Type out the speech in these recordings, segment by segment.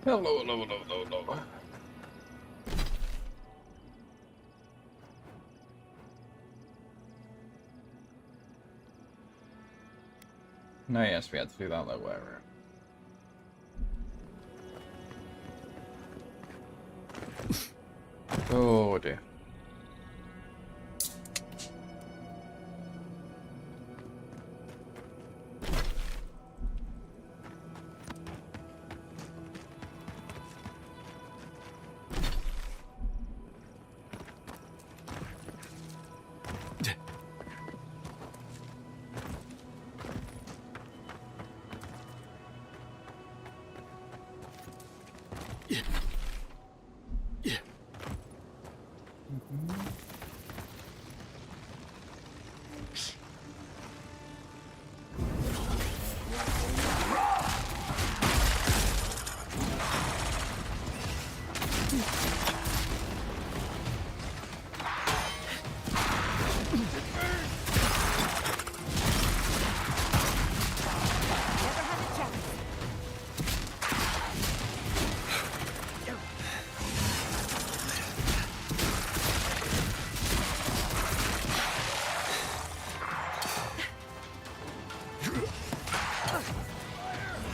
Hello, hello, hello, hello, hello. No, yes, we had to do that low area. Oh dear.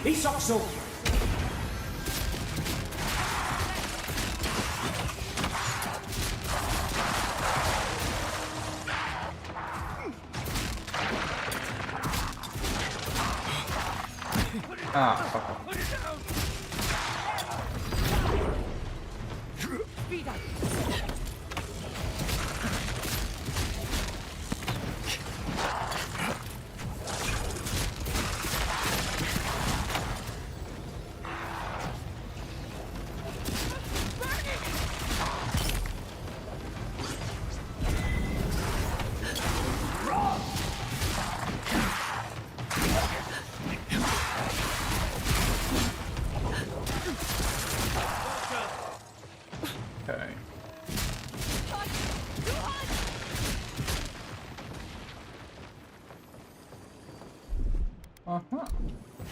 He sucks so. Ah, fuck off. Okay. Uh-huh.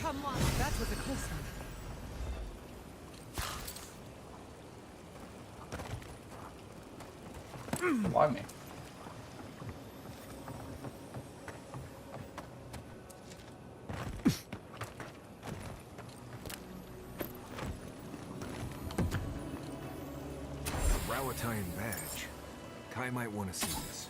Come on, that was a close one. Blimey. Rawatine badge. Kai might want to see this.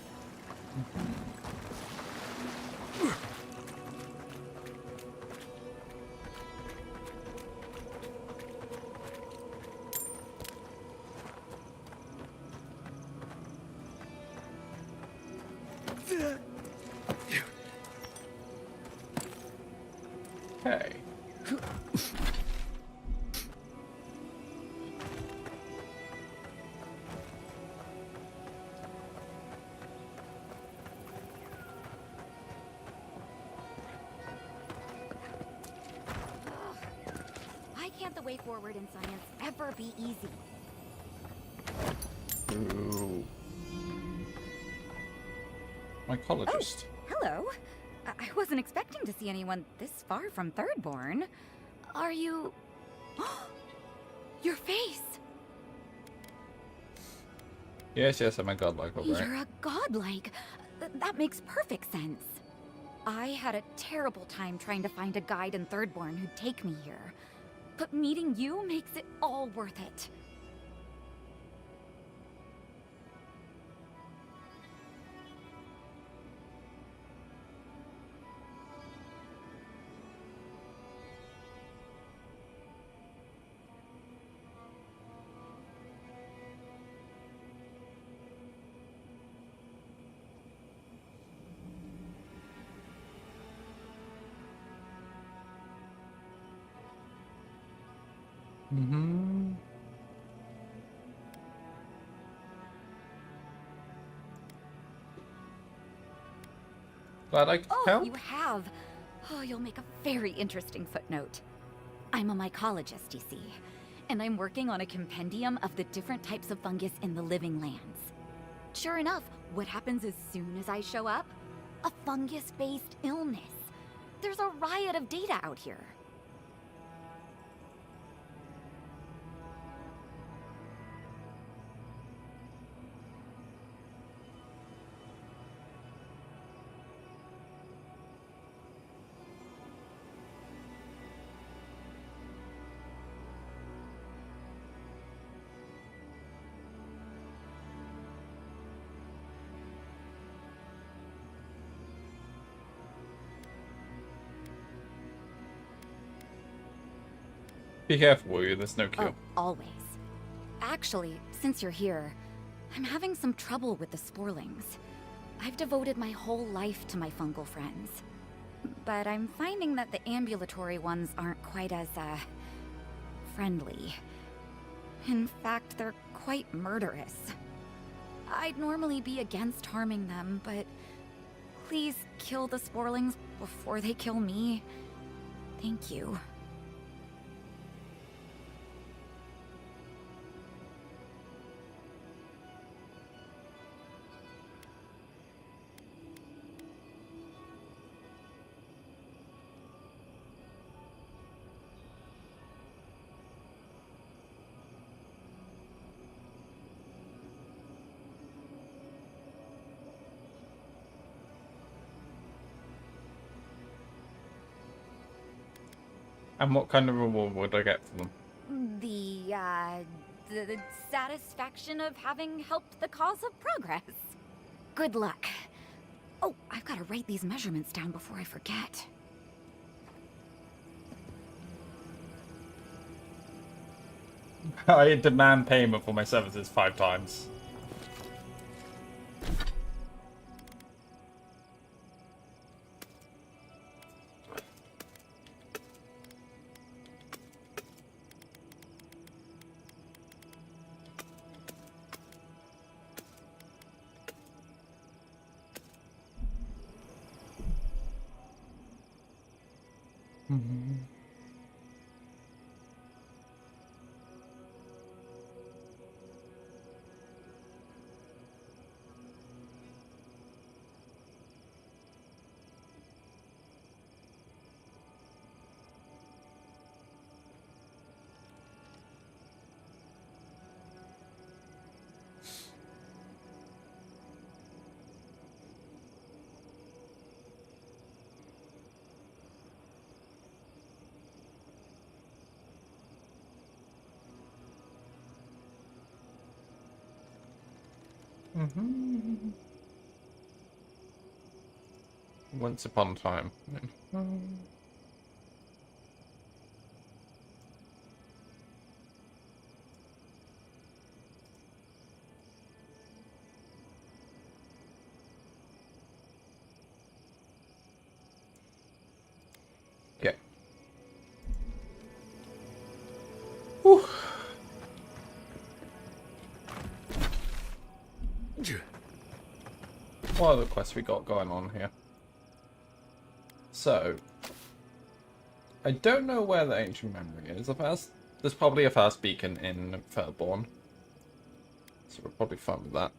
Okay. Why can't the way forward in science ever be easy? Ooh. Mycologist. Hello. I wasn't expecting to see anyone this far from Thirdborn. Are you... Your face! Yes, yes, I'm a godlike, alright. You're a godlike. That makes perfect sense. I had a terrible time trying to find a guide in Thirdborn who'd take me here. But meeting you makes it all worth it. Mm-hmm. Glad I could Oh, help. you have. Oh, you'll make a very interesting footnote. I'm a mycologist, you see, and I'm working on a compendium of the different types of fungus in the living lands. Sure enough, what happens as soon as I show up? A fungus-based illness. There's a riot of data out here. Be careful, will you? There's no cure. Oh, always. Actually, since you're here, I'm having some trouble with the sporlings. I've devoted my whole life to my fungal friends. But I'm finding that the ambulatory ones aren't quite as, friendly. In fact, they're quite murderous. I'd normally be against harming them, but please kill the sporlings before they kill me. Thank you. And what kind of reward would I get for them? The satisfaction of having helped the cause of progress. Good luck. Oh, I've got to write these measurements down before I forget. I demand payment for my services 5 times. Once upon a time. Okay. Whew. What other quests we got going on here? So, I don't know where the ancient memory is. There's probably a fast beacon in Fairborn, so we're probably fine with that.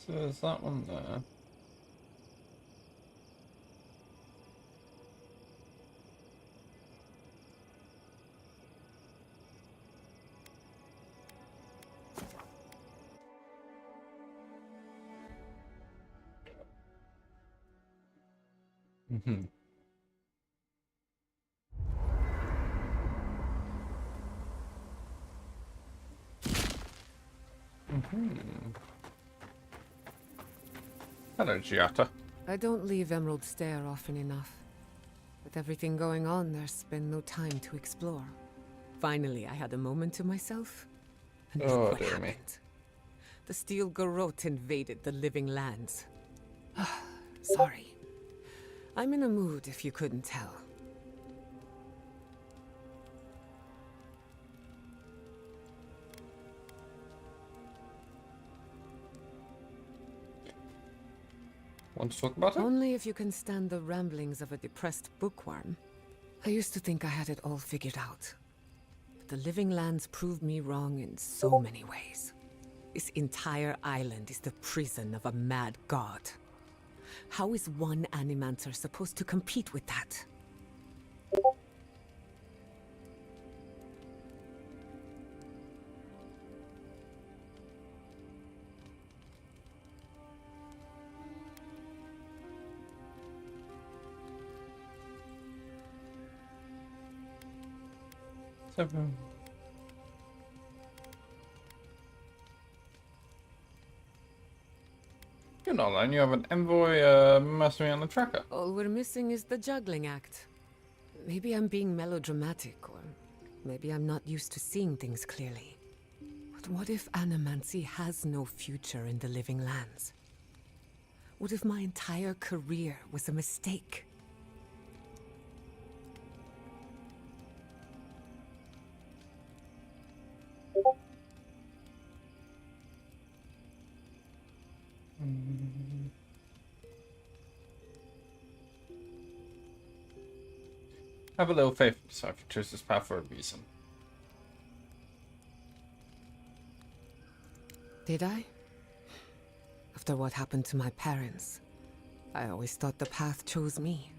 So there's that one there. Hello, Giata. I don't leave Emerald Stair often enough. With everything going on, there's been no time to explore. Finally, I had a moment to myself. And look Oh, what dear me. happened. The Steel Garrote invaded the Living Lands. Sorry. I'm in a mood, if you couldn't tell. Want to talk about it? Only if you can stand the ramblings of a depressed bookworm. I used to think I had it all figured out. But the Living Lands proved me wrong in so many ways. This entire island is the prison of a mad god. How is one Animancer supposed to compete with that? Seven. You're not alone. You have an envoy, mercenary, and a tracker. All we're missing is the juggling act. Maybe I'm being melodramatic, or maybe I'm not used to seeing things clearly. But what if Animancy has no future in the Living Lands? What if my entire career was a mistake? Have a little faith in yourself. You chose this path for a reason. Did I? After what happened to my parents, I always thought the path chose me.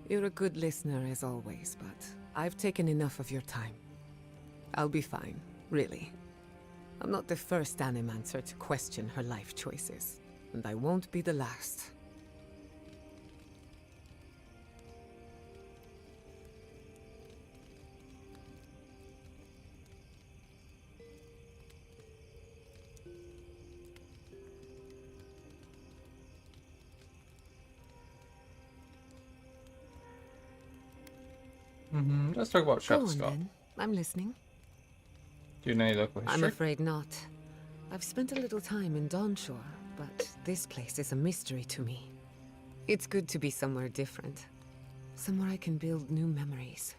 You're a good listener as always, but I've taken enough of your time. I'll be fine, really. I'm not the first Animancer to question her life choices, and I won't be the last. Let's talk about Go on, Shatterscott. then. I'm listening. Do you know any local history? I'm afraid not. I've spent a little time in Dawnshore, but this place is a mystery to me. It's good to be somewhere different. Somewhere I can build new memories.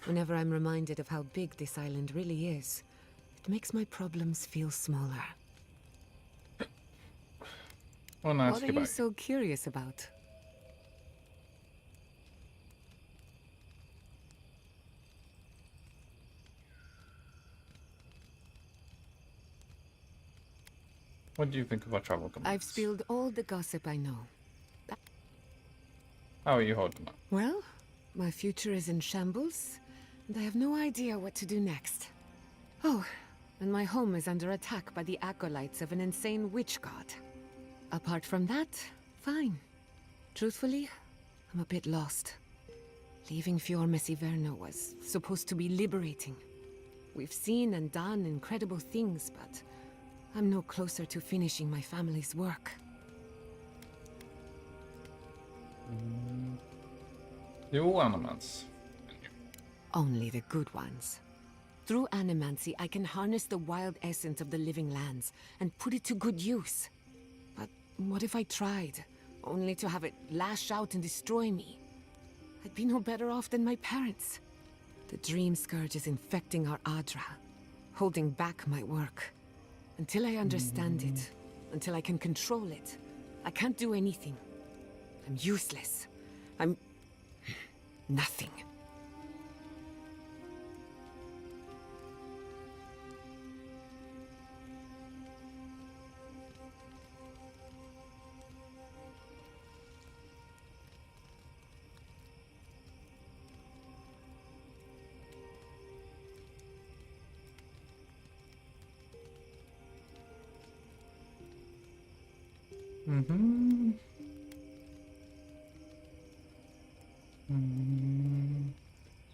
Whenever I'm reminded of how big this island really is, it makes my problems feel smaller. Well, nice. What are you so curious about? What do you think of our travel companies? I've spilled all the gossip I know. How are you holding up? Well, my future is in shambles, and I have no idea what to do next. Oh, and my home is under attack by the acolytes of an insane witch god. Apart from that, fine. Truthfully, I'm a bit lost. Leaving Fior Messiverno was supposed to be liberating. We've seen and done incredible things, but I'm no closer to finishing my family's work. The all animals. Only the good ones. Through Animancy, I can harness the wild essence of the Living Lands and put it to good use. But what if I tried, only to have it lash out and destroy me? I'd be no better off than my parents. The Dream Scourge is infecting our Adra, holding back my work. Until I understand it, until I can control it, I can't do anything. I'm useless. I'm nothing.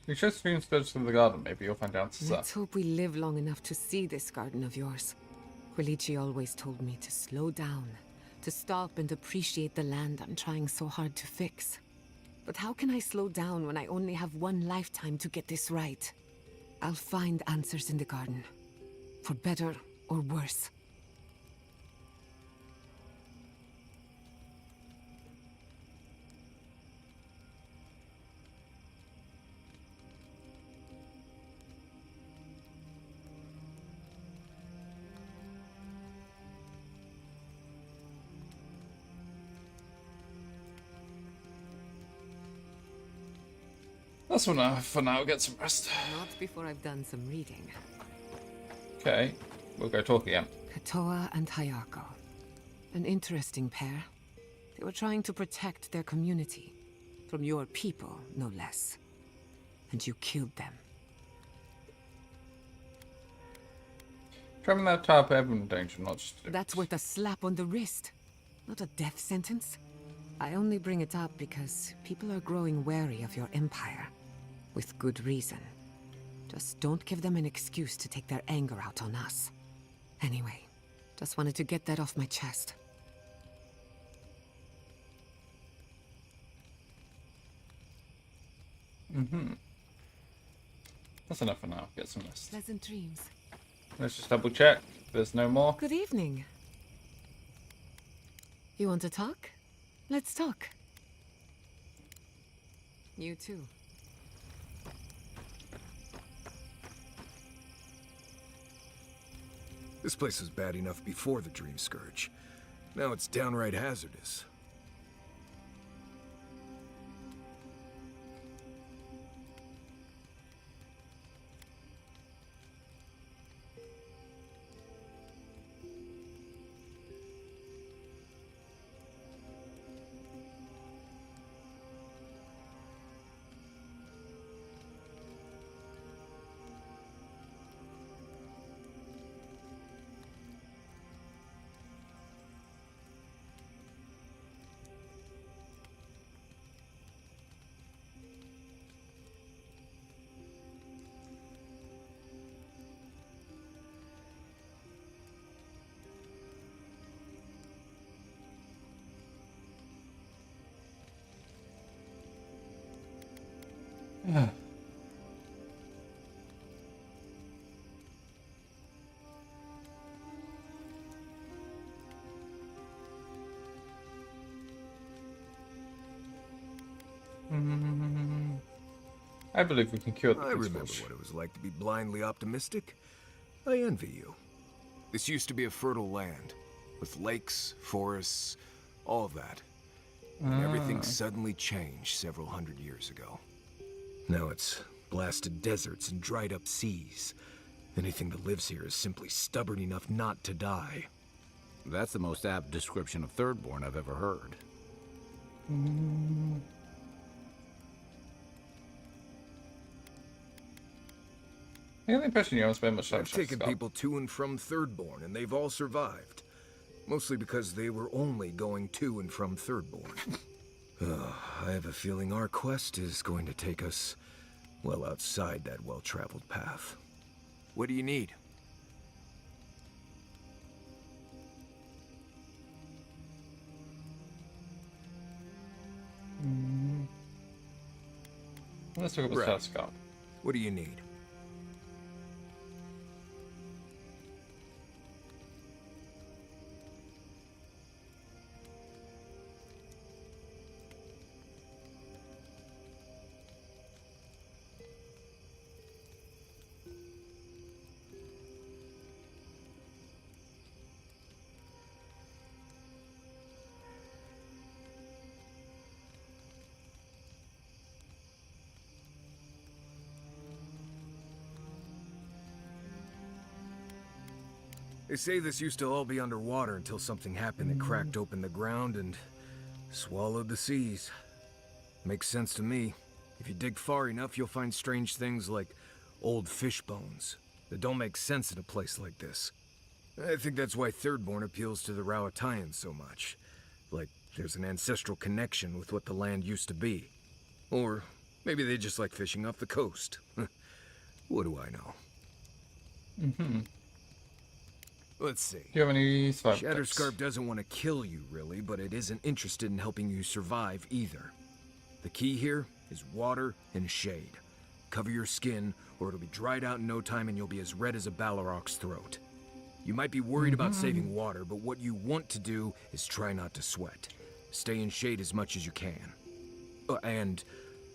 You should streams go to the garden. Maybe you'll find answers there. Let's hope we live long enough to see this garden of yours. Quilici always told me to slow down, To stop and appreciate the land I'm trying so hard to fix. But how can I slow down when I only have one lifetime to get this right? I'll find answers in the garden. For better or worse. That's for now. Get some rest. Not before I've done some reading. Okay, we'll go talk again. Katoa and Hayako. An interesting pair. They were trying to protect their community. From your people, no less. And you killed them. Traveling that type of everyone danger, not just... That's worth a slap on the wrist. Not a death sentence. I only bring it up because people are growing wary of your empire. With good reason. Just don't give them an excuse to take their anger out on us. Anyway, just wanted to get that off my chest. That's enough for now. Get some rest. Pleasant dreams. Let's just double check. There's no more. Good evening. You want to talk? Let's talk. You too. This place was bad enough before the Dream Scourge. Now it's downright hazardous. I believe we can cure the I remember principles. what it was like to be blindly optimistic. I envy you. This used to be a fertile land, with lakes, forests, all of that. And everything suddenly changed several hundred years ago. Now it's blasted deserts and dried up seas. Anything that lives here is simply stubborn enough not to die. That's the most apt description of Thirdborn I've ever heard. I get the impression you haven't spent much time I've taken people to and from Thirdborn, and they've all survived. Mostly because they were only going to and from Thirdborn. I have a feeling our quest is going to take us well outside that well-traveled path. What do you need? Let's talk about the telescope. What do you need? They say this used to all be underwater until something happened that cracked open the ground and swallowed the seas. Makes sense to me. If you dig far enough, you'll find strange things like old fish bones that don't make sense in a place like this. I think that's why Thirdborn appeals to the Rowatayans so much. Like there's an ancestral connection with what the land used to be. Or maybe they just like fishing off the coast. What do I know? Let's see. Do you have any survival tips? Shatterscarp doesn't want to kill you, really, but it isn't interested in helping you survive either. The key here is water and shade. Cover your skin, or it'll be dried out in no time and you'll be as red as a Balrog's throat. You might be worried about saving water, but what you want to do is try not to sweat. Stay in shade as much as you can. And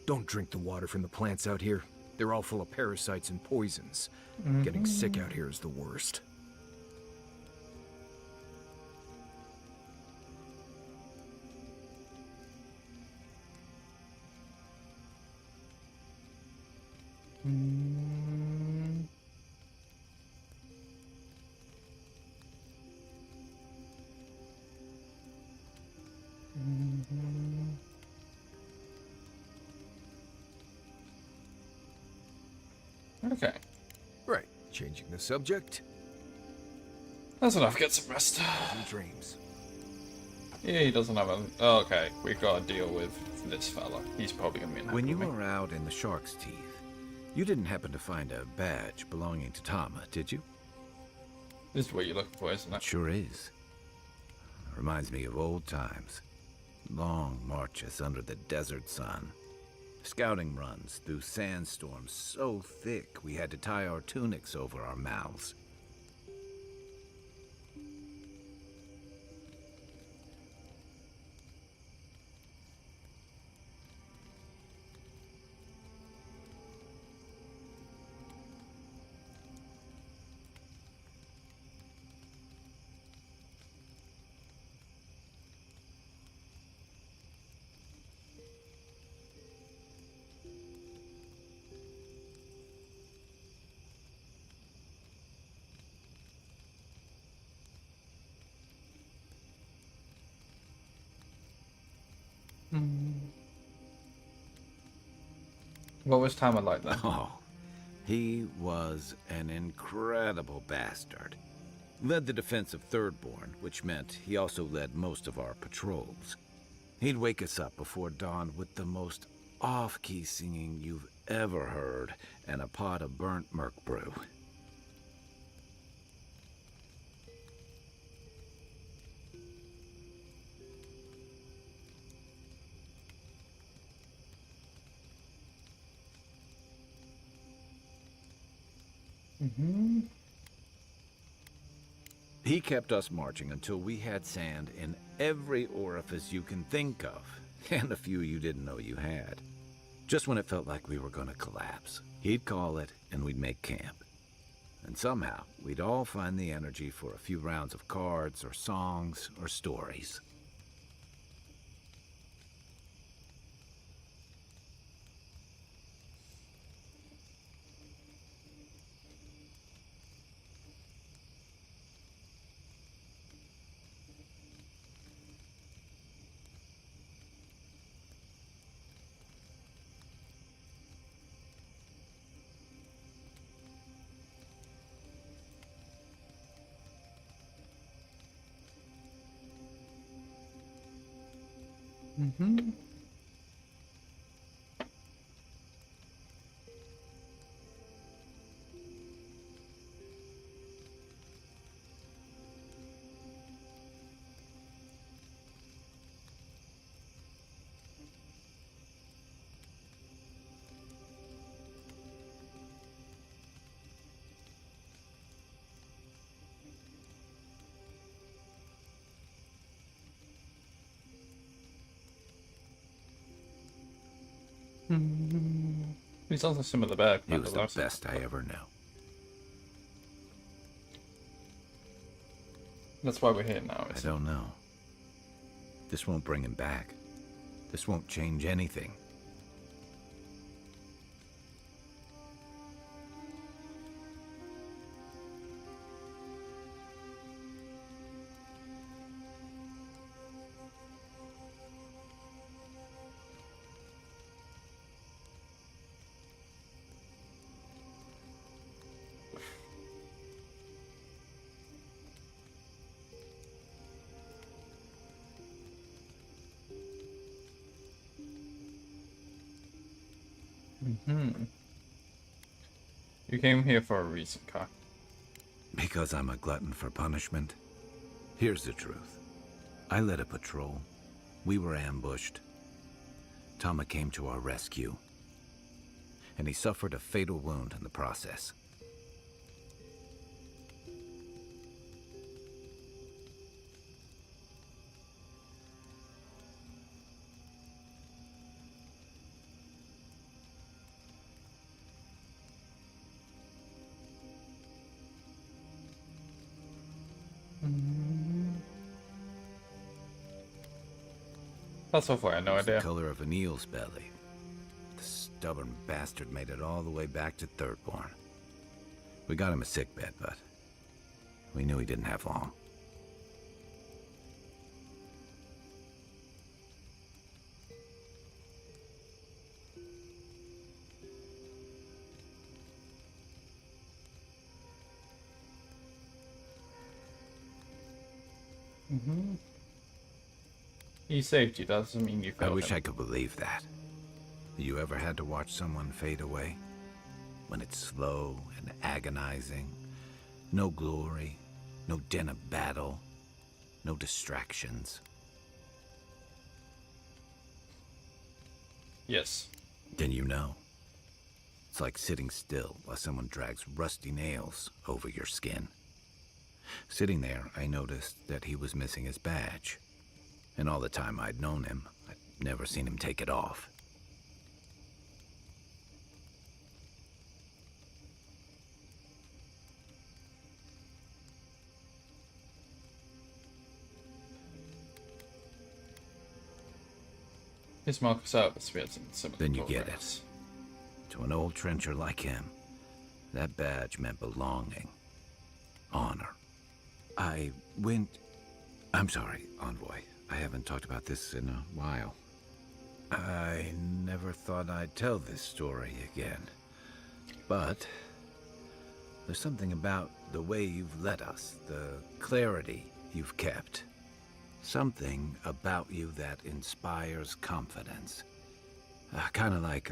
don't drink the water from the plants out here. They're all full of parasites and poisons. Getting sick out here is the worst. Okay. Right, changing the subject. That's enough. Get some rest. And dreams. Yeah, he doesn't have a... Oh, okay, we've got to deal with this fella. He's probably going to be unhappy When you with me. were out in the shark's teeth, you didn't happen to find a badge belonging to Tama, did you? This is what you're looking for, isn't It it? sure is. Reminds me of old times. Long marches under the desert sun. Scouting runs through sandstorms so thick we had to tie our tunics over our mouths. What was Tama like then? Oh, he was an incredible bastard. Led the defense of Thirdborn, which meant he also led most of our patrols. He'd wake us up before dawn with the most off-key singing you've ever heard and a pot of burnt merc brew. He kept us marching until we had sand in every orifice you can think of, and a few you didn't know you had. Just when it felt like we were going to collapse, he'd call it and we'd make camp. And somehow, we'd all find the energy for a few rounds of cards or songs or stories. He's also some of the bear. He was the best I ever knew. That's why we're here now. I don't know. This won't bring him back. This won't change anything. You came here for a reason, Kai. Because I'm a glutton for punishment? Here's the truth. I led a patrol. We were ambushed. Tama came to our rescue. And he suffered a fatal wound in the process. That's so far, I had no It's idea. the color of an eel's belly. The stubborn bastard made it all the way back to Thirdborn. We got him a sickbed, but we knew he didn't have long. He saved you, doesn't mean you I failed wish him. I could believe that. You ever had to watch someone fade away? When it's slow and agonizing? No glory, no din of battle, no distractions. Yes. Then you know. It's like sitting still while someone drags rusty nails over your skin. Sitting there, I noticed that he was missing his badge. And all the time I'd known him, I'd never seen him take it off. His mark of service, we had some similar Then you get progress. To an old trencher like him, that badge meant belonging. Honor. I'm sorry, Envoy. I haven't talked about this in a while. I never thought I'd tell this story again. But there's something about the way you've led us, the clarity you've kept. Something about you that inspires confidence. Kind of like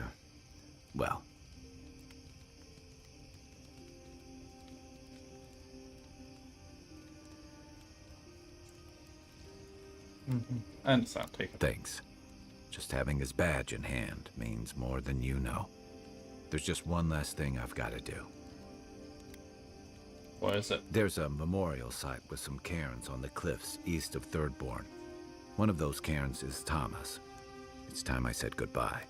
well... I understand, take it. Thanks. Just having his badge in hand means more than you know. There's just one last thing I've got to do. What is it? There's a memorial site with some cairns on the cliffs east of Thirdborn. One of those cairns is Tama's. It's time I said goodbye.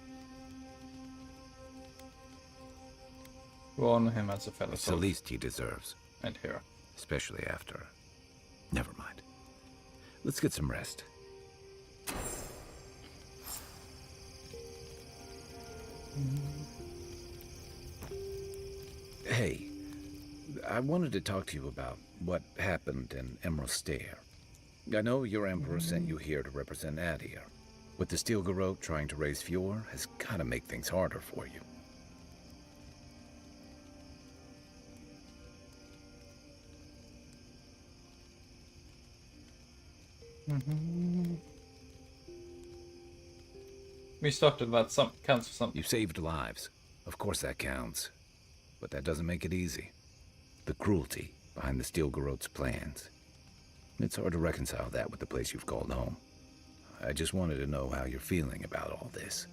We'll honor him as a fellow It's the soldier least he deserves, and hero. especially after... Never mind. Let's get some rest. Hey, I wanted to talk to you about what happened in Emerald Stair. I know your Emperor sent you here to represent Adir. With the Steel Garrote trying to raise Fjord has gotta make things harder for you. We started that counts for something. You saved lives. Of course that counts. But that doesn't make it easy. The cruelty behind the Steel Garrote's plans. It's hard to reconcile that with the place you've called home. I just wanted to know how you're feeling about all this.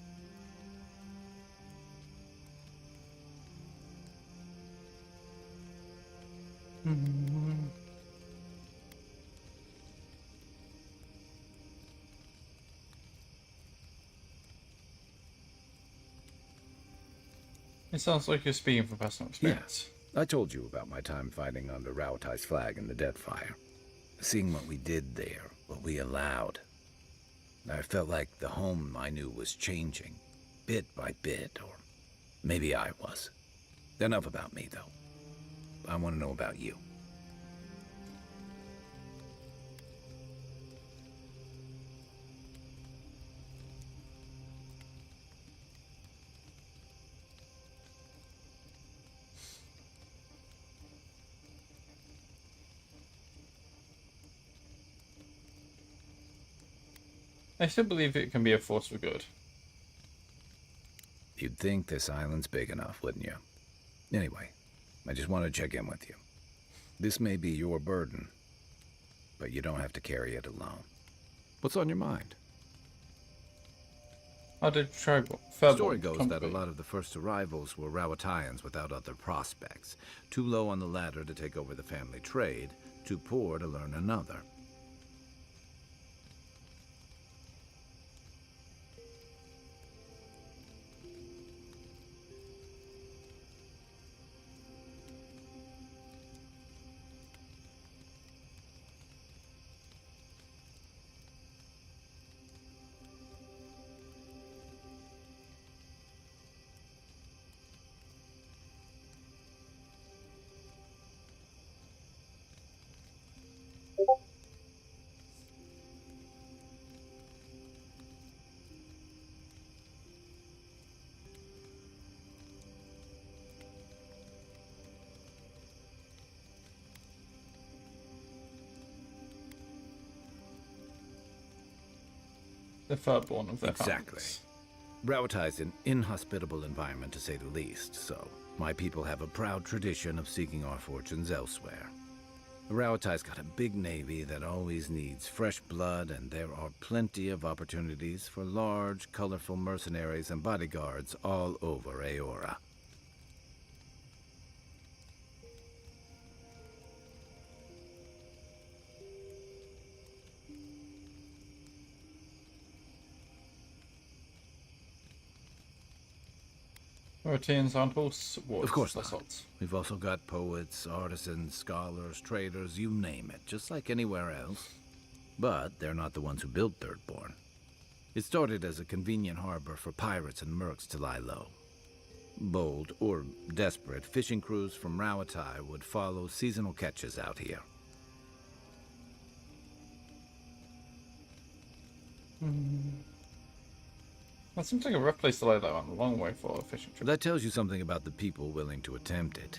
It sounds like you're speaking from personal experience. I told you about my time fighting under Rauatai's flag in the Deadfire. Seeing what we did there, what we allowed. I felt like the home I knew was changing, bit by bit, or maybe I was. Enough about me, though. I want to know about you. I still believe it can be a force for good. You'd think this island's big enough, wouldn't you? Anyway, I just wanted to check in with you. This may be your burden, but you don't have to carry it alone. What's on your mind? How did The story goes that a lot of the first arrivals were Rawatayans without other prospects. Too low on the ladder to take over the family trade, too poor to learn another. the firstborn of their Exactly. families. Rawatai's an inhospitable environment, to say the least, so my people have a proud tradition of seeking our fortunes elsewhere. Rawatai's got a big navy that always needs fresh blood, and there are plenty of opportunities for large, colorful mercenaries and bodyguards all over Aora. Routines aren't all swords. Of course not. Assaults. We've also got poets, artisans, scholars, traders, you name it, just like anywhere else. But they're not the ones who built Thirdborn. It started as a convenient harbor for pirates and mercs to lie low. Bold, or desperate, fishing crews from Rawatai would follow seasonal catches out here. That seems like a rough place to lay low on a long way for a fishing trip. That tells you something about the people willing to attempt it.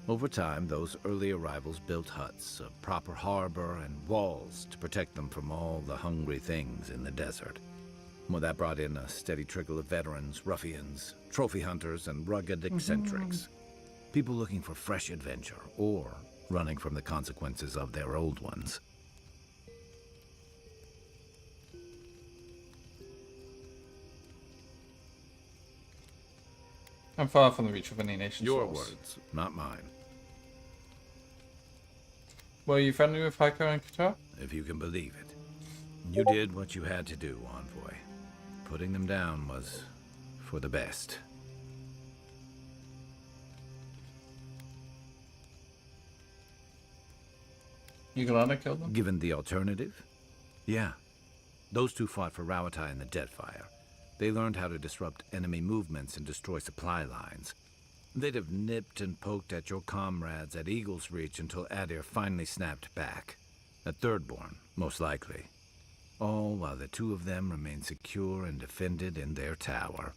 Over time, those early arrivals built huts, a proper harbor, and walls to protect them from all the hungry things in the desert. Well, that brought in a steady trickle of veterans, ruffians, trophy hunters, and rugged eccentrics. People looking for fresh adventure, or running from the consequences of their old ones. I'm far from the reach of any nation's Your laws. words, not mine. Were you friendly with Haiko and Qatar? If you can believe it. You did what you had to do, Envoy. Putting them down was for the best. You gonna kill them? Given the alternative? Yeah. Those two fought for Rawatai in the Deadfire. They learned how to disrupt enemy movements and destroy supply lines. They'd have nipped and poked at your comrades at Eagle's Reach until Adir finally snapped back. At Thirdborn, most likely. All while the two of them remained secure and defended in their tower.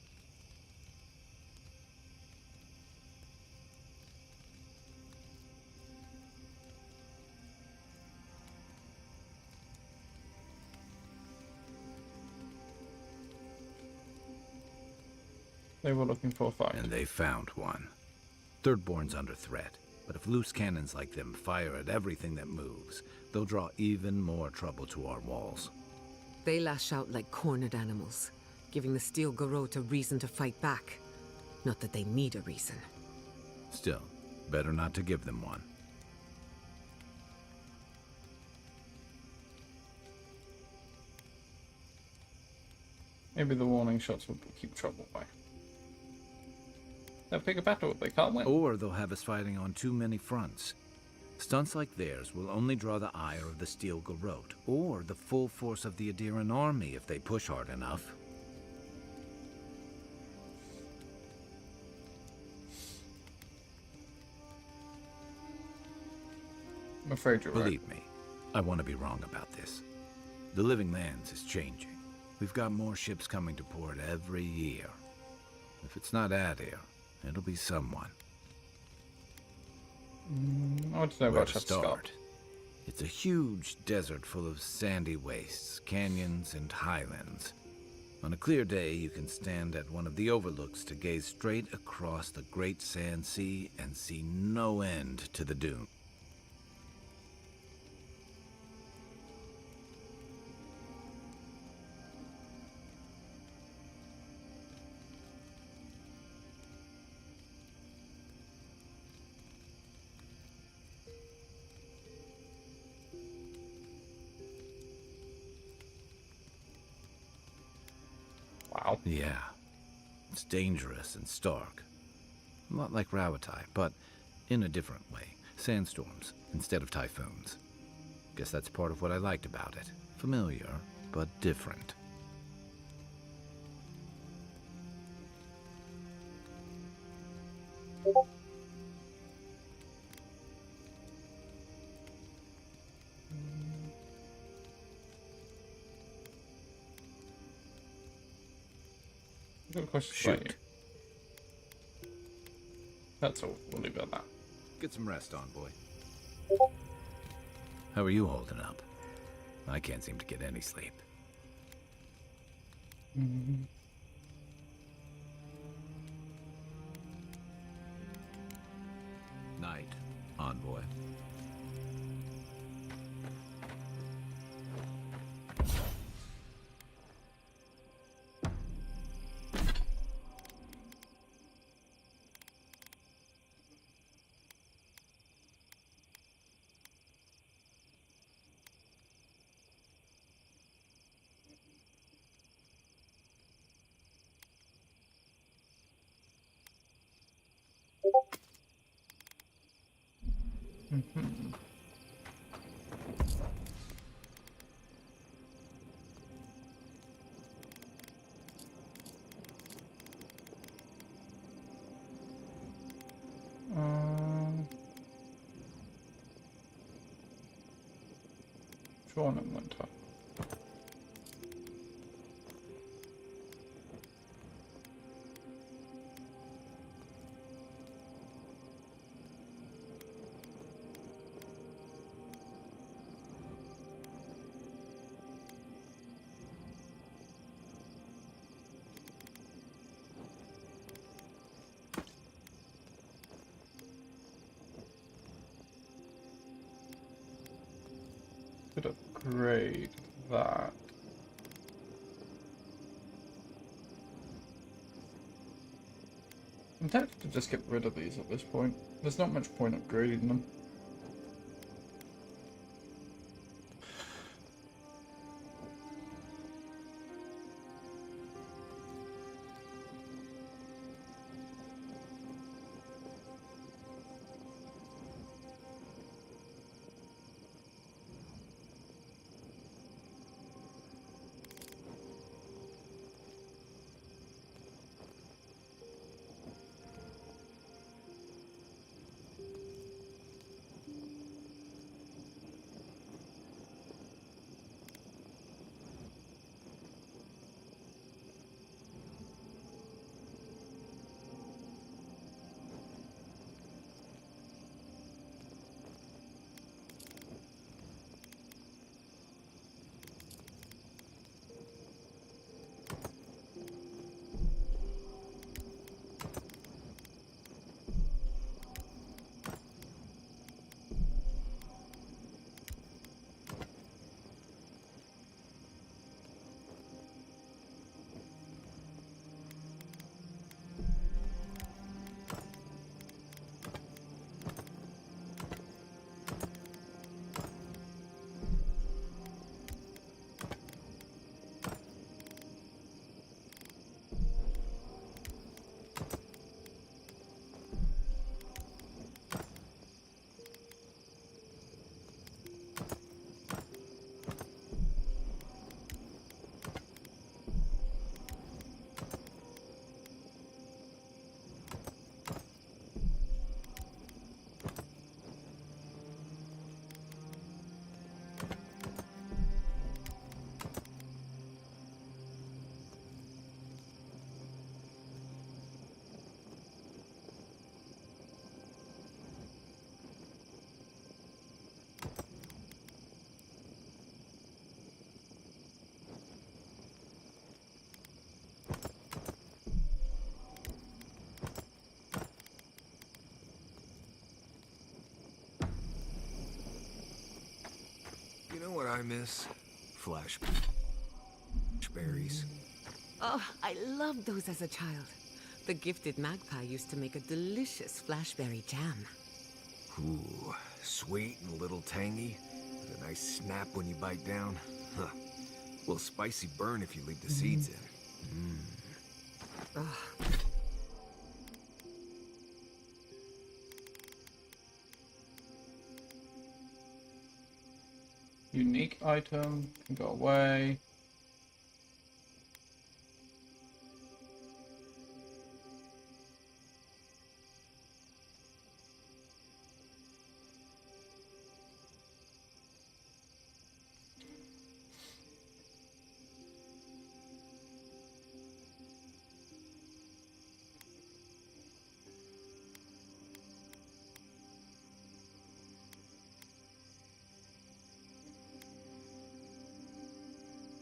They were looking for a fight. And they found one. Thirdborn's under threat, but if loose cannons like them fire at everything that moves, they'll draw even more trouble to our walls. They lash out like cornered animals, giving the Steel Garrote a reason to fight back. Not that they need a reason. Still, better not to give them one. Maybe the warning shots will keep trouble away. They'll pick a battle they can't win. Or they'll have us fighting on too many fronts. Stunts like theirs will only draw the ire of the Steel Garrote, or the full force of the Adiran army if they push hard enough. I'm afraid you're right. Believe me, I want to be wrong about this. The Living Lands is changing. We've got more ships coming to port every year. If it's not Adir, it'll be someone. I want to know Where about to Chef Scott. start? It's a huge desert full of sandy wastes, canyons, and highlands. On a clear day, you can stand at one of the overlooks to gaze straight across the Great Sand Sea and see no end to the dune. Ow. Yeah. It's dangerous and stark. A lot like Rawatai, but in a different way. Sandstorms instead of typhoons. Guess that's part of what I liked about it. Familiar, but different. I've got a question about Shoot. you. That's all. We'll leave it at that. Get some rest, Envoy. How are you holding up? I can't seem to get any sleep. Night, Envoy. Tournament. Could upgrade that. I'm tempted to just get rid of these at this point. There's not much point upgrading them. You know what I miss? Berries. Oh, I loved those as a child. The gifted magpie used to make a delicious flashberry jam. Ooh, sweet and a little tangy. With a nice snap when you bite down. Huh. A little spicy burn if you leave the seeds in. Mmm. unique item can go away.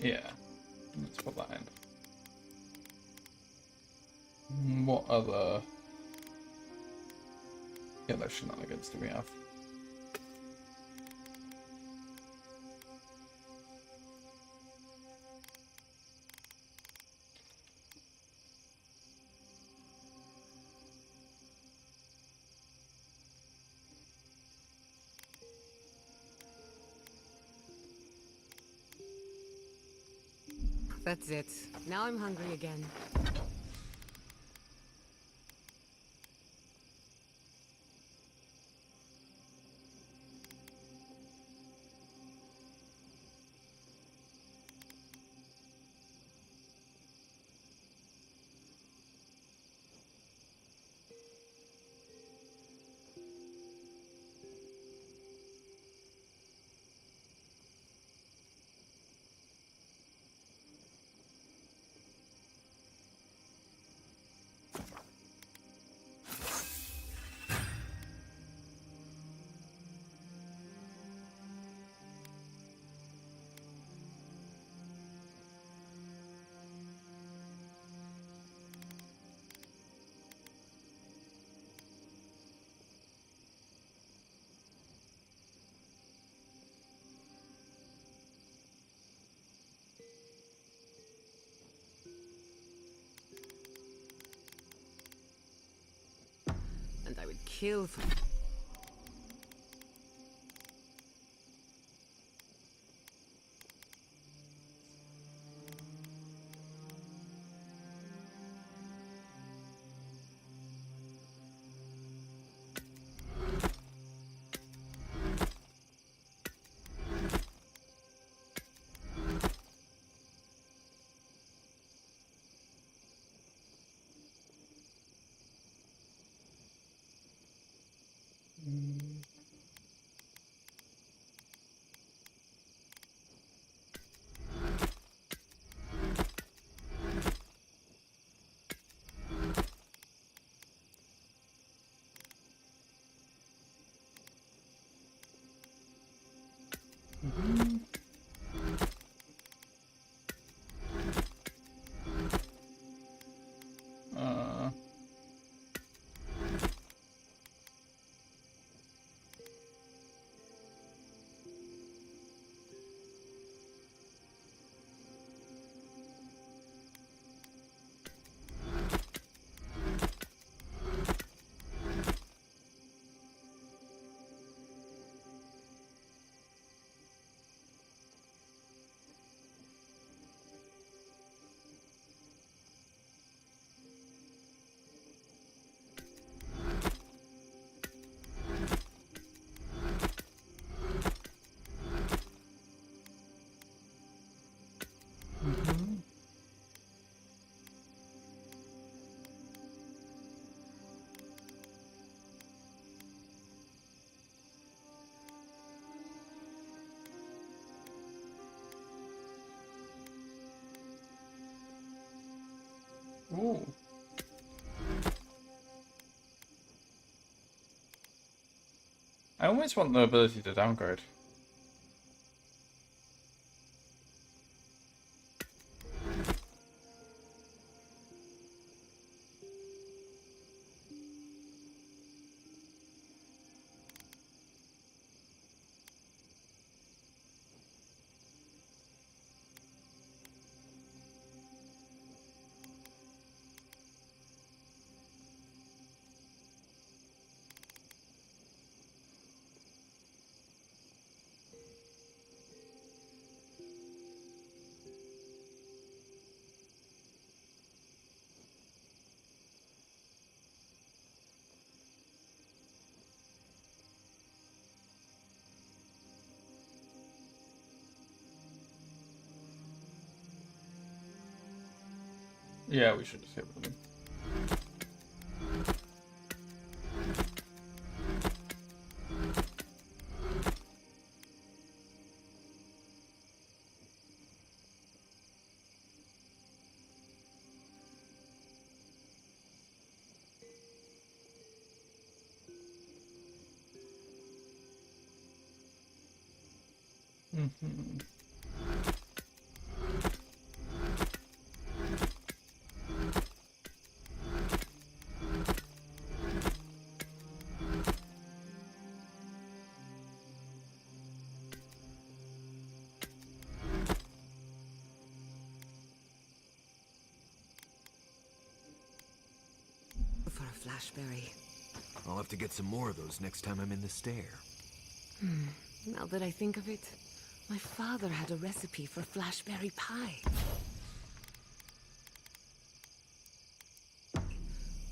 Yeah, let's put that in. What other yellow shenanigans do we have? That's it. Now I'm hungry again. And I would kill for... Uh, ooh. I almost want the ability to downgrade. Yeah, we should just get rid of him. Mm-hmm. For a flashberry. I'll have to get some more of those next time I'm in the stair. Now that I think of it, my father had a recipe for flashberry pie.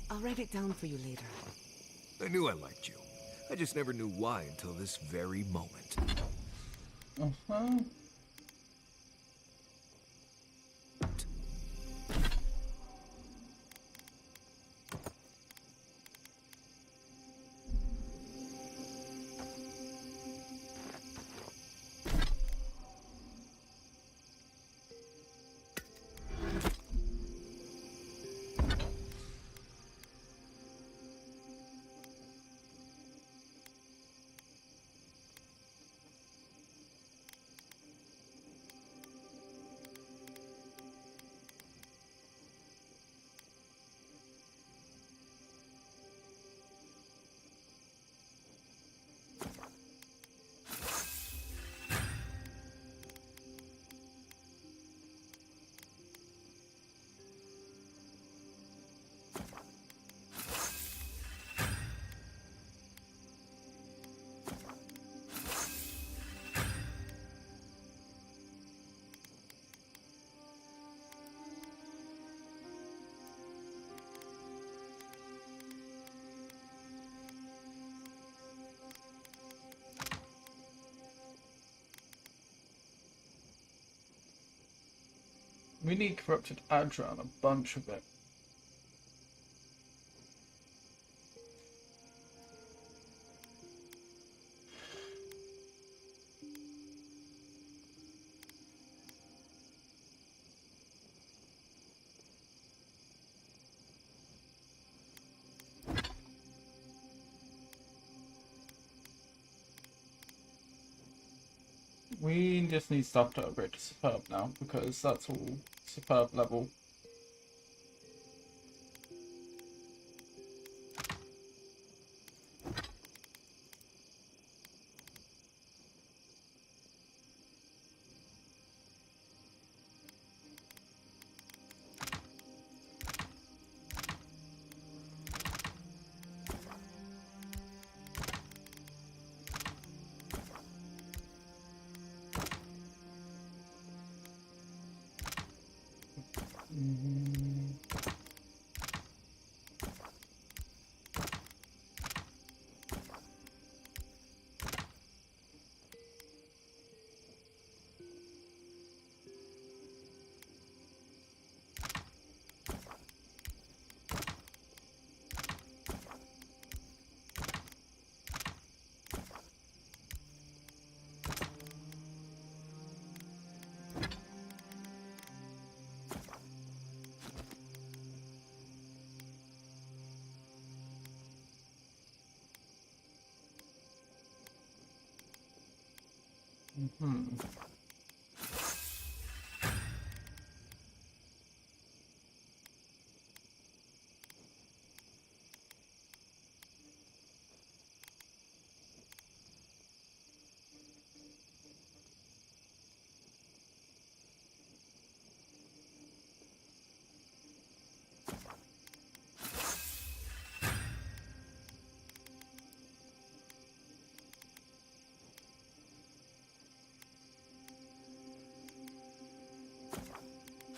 I'll write it down for you later. I knew I liked you. I just never knew why until this very moment. Uh-huh. We need corrupted Adra and a bunch of it. We just need stuff to upgrade to Superb now, because that's all Superb level.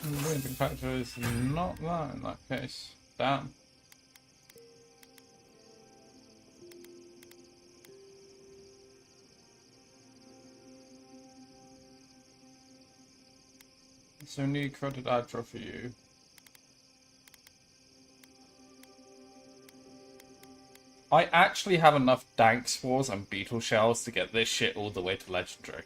The limiting factor is not that in that case. Damn. So need corrupted Adra for you. I actually have enough dank spores and beetle shells to get this shit all the way to legendary.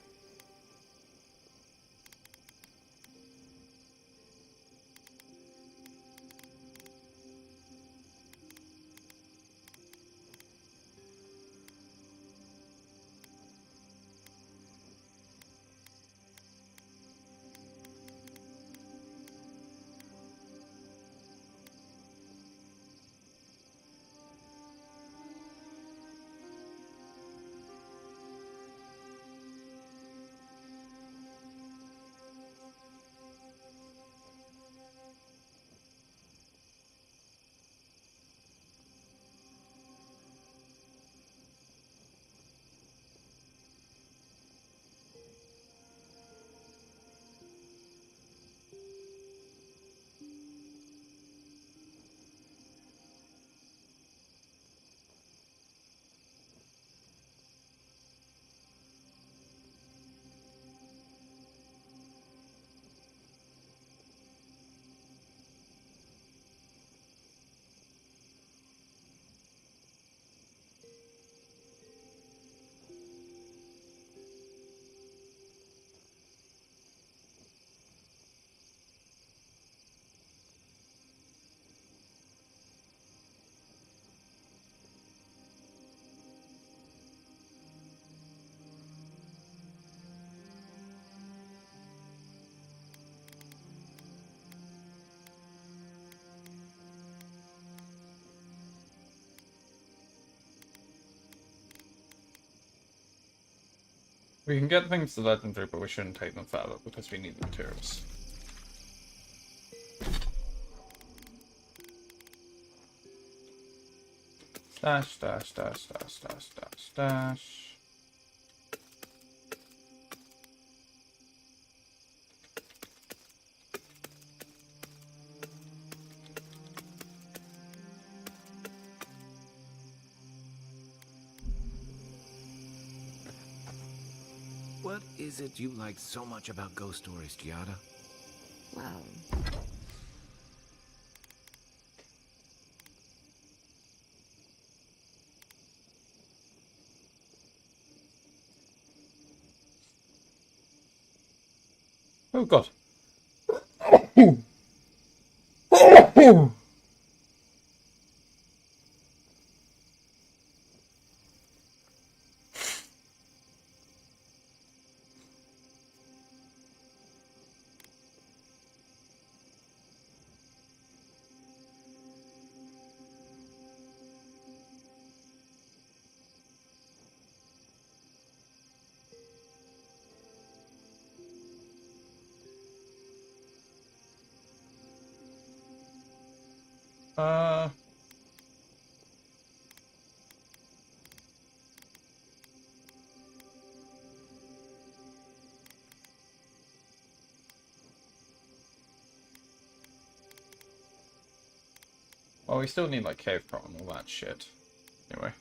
We can get things to legendary, but we shouldn't take them further because we need the materials. Dash, dash, dash, dash, dash, dash, dash. What is it you like so much about ghost stories, Giada? Well, Oh god. Uh... Well, we still need, like, cave prot and all that shit. Anyway.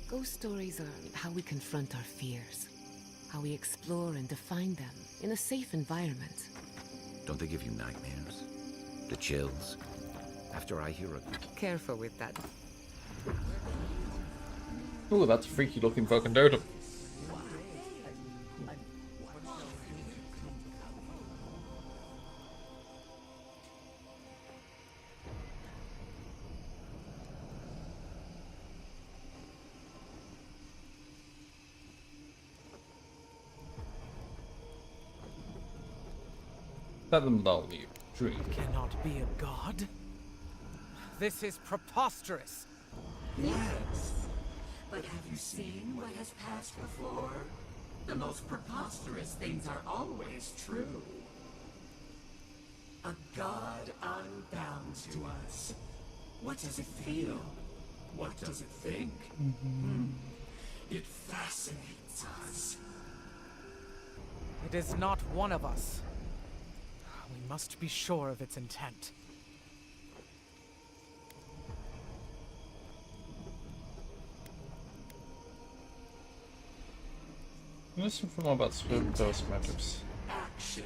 ghost stories are how we confront our fears, how we explore and define them in a safe environment. Don't they give you nightmares? The chills? After I hear a... Careful with that. Ooh, that's a freaky looking fucking totem. Let them lull you. Dream. Cannot be a god? This is preposterous. Yes, but have you seen what has passed before? The most preposterous things are always true. A god unbound to us. What does it feel? What does it think? It fascinates us. It is not one of us. We must be sure of its intent. Listen for more about those matters. Action.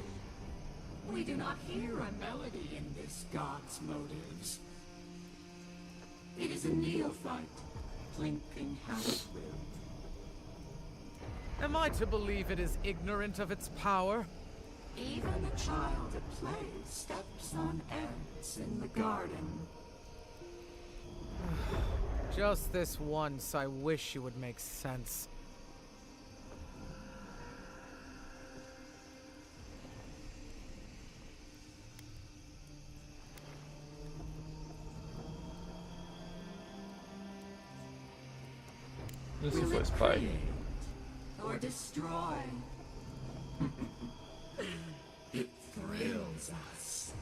We do not hear a melody in this god's motives. It is a neophyte, clinking house will. Am I to believe it is ignorant of its power? Even the child at play steps on ants in the garden. Just this once, I wish you would make sense. This is Will it first play. create or destroy? It thrills us.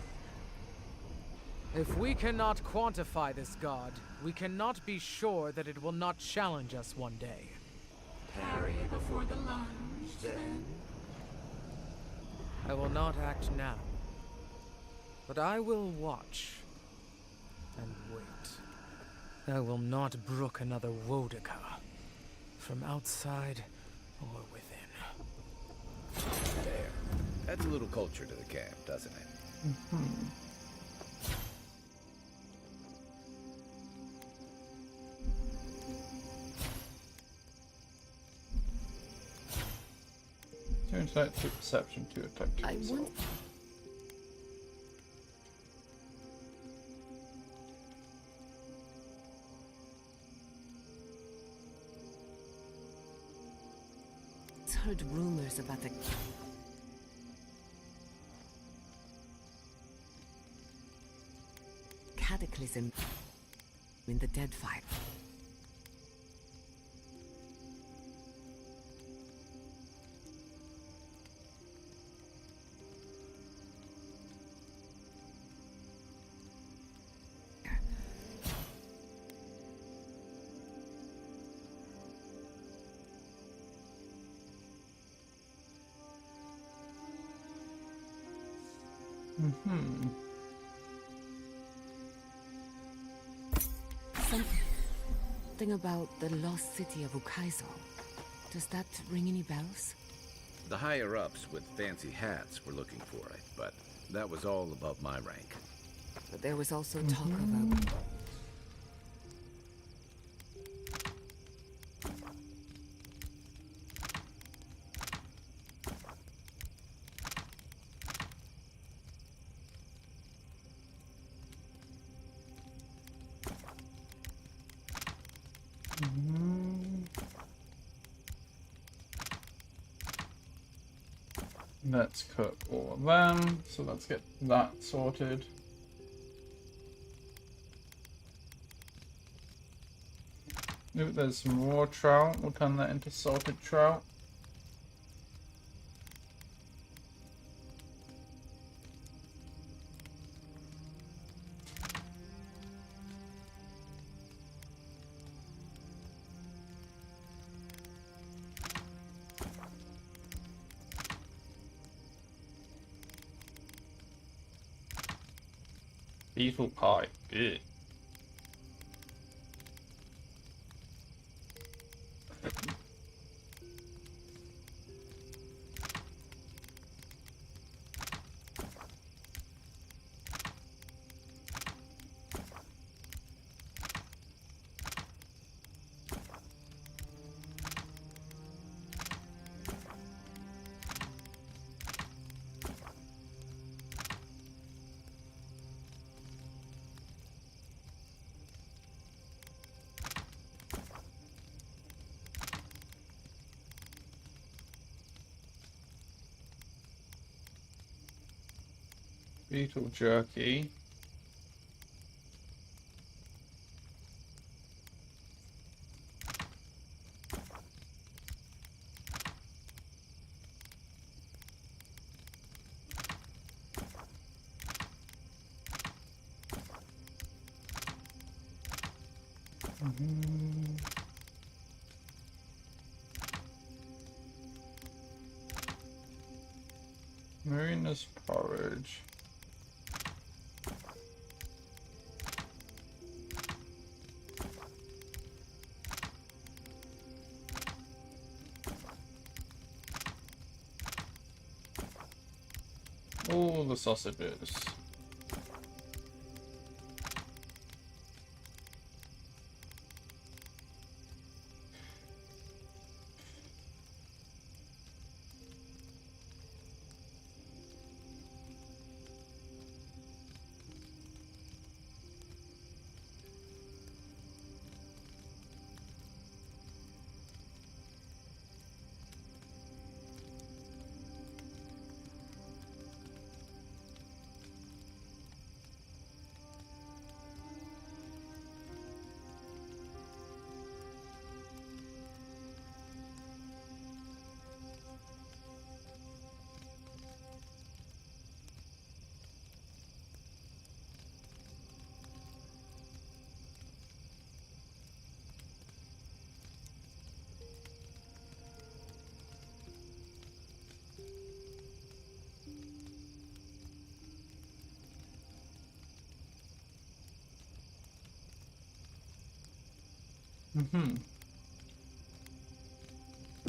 If we cannot quantify this god, we cannot be sure that it will not challenge us one day. Parry before the lunge, then. I will not act now, but I will watch and wait. I will not brook another Wodeka, from outside or within. There. That's a little culture to the camp, doesn't it? To intellect, to perception, to attack, to I resolve. want... heard rumors about the cataclysm in the Deadfire. Something about the lost city of Ukaizo. Does that ring any bells? The higher-ups with fancy hats were looking for it, but that was all above my rank. But there was also talk of a... Let's cook all of them, so let's get that sorted. Ooh, there's some raw trout, we'll turn that into salted trout. Beetle pie. Ew. Beetle jerky. Marina's porridge. All the sausages.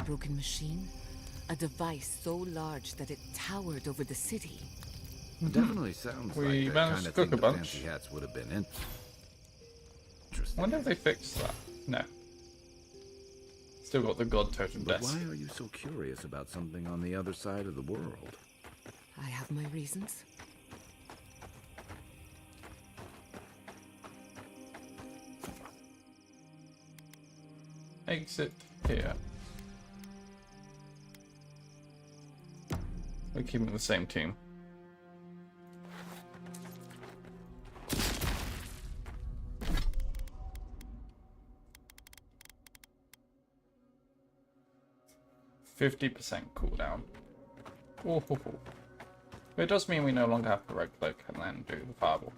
Broken machine? A device so large that it towered over the city. Definitely sounds We like the managed kind to of cook thing a the bunch. fancy hats would have been I interested wonder in. if they fixed that. No. Still got the god totem But desk. why are you so curious about something on the other side of the world? I have my reasons. Exit here. We're keeping the same team. %50 cooldown. Oh, ho, ho. But it does mean we no longer have to right click and then do the fireball.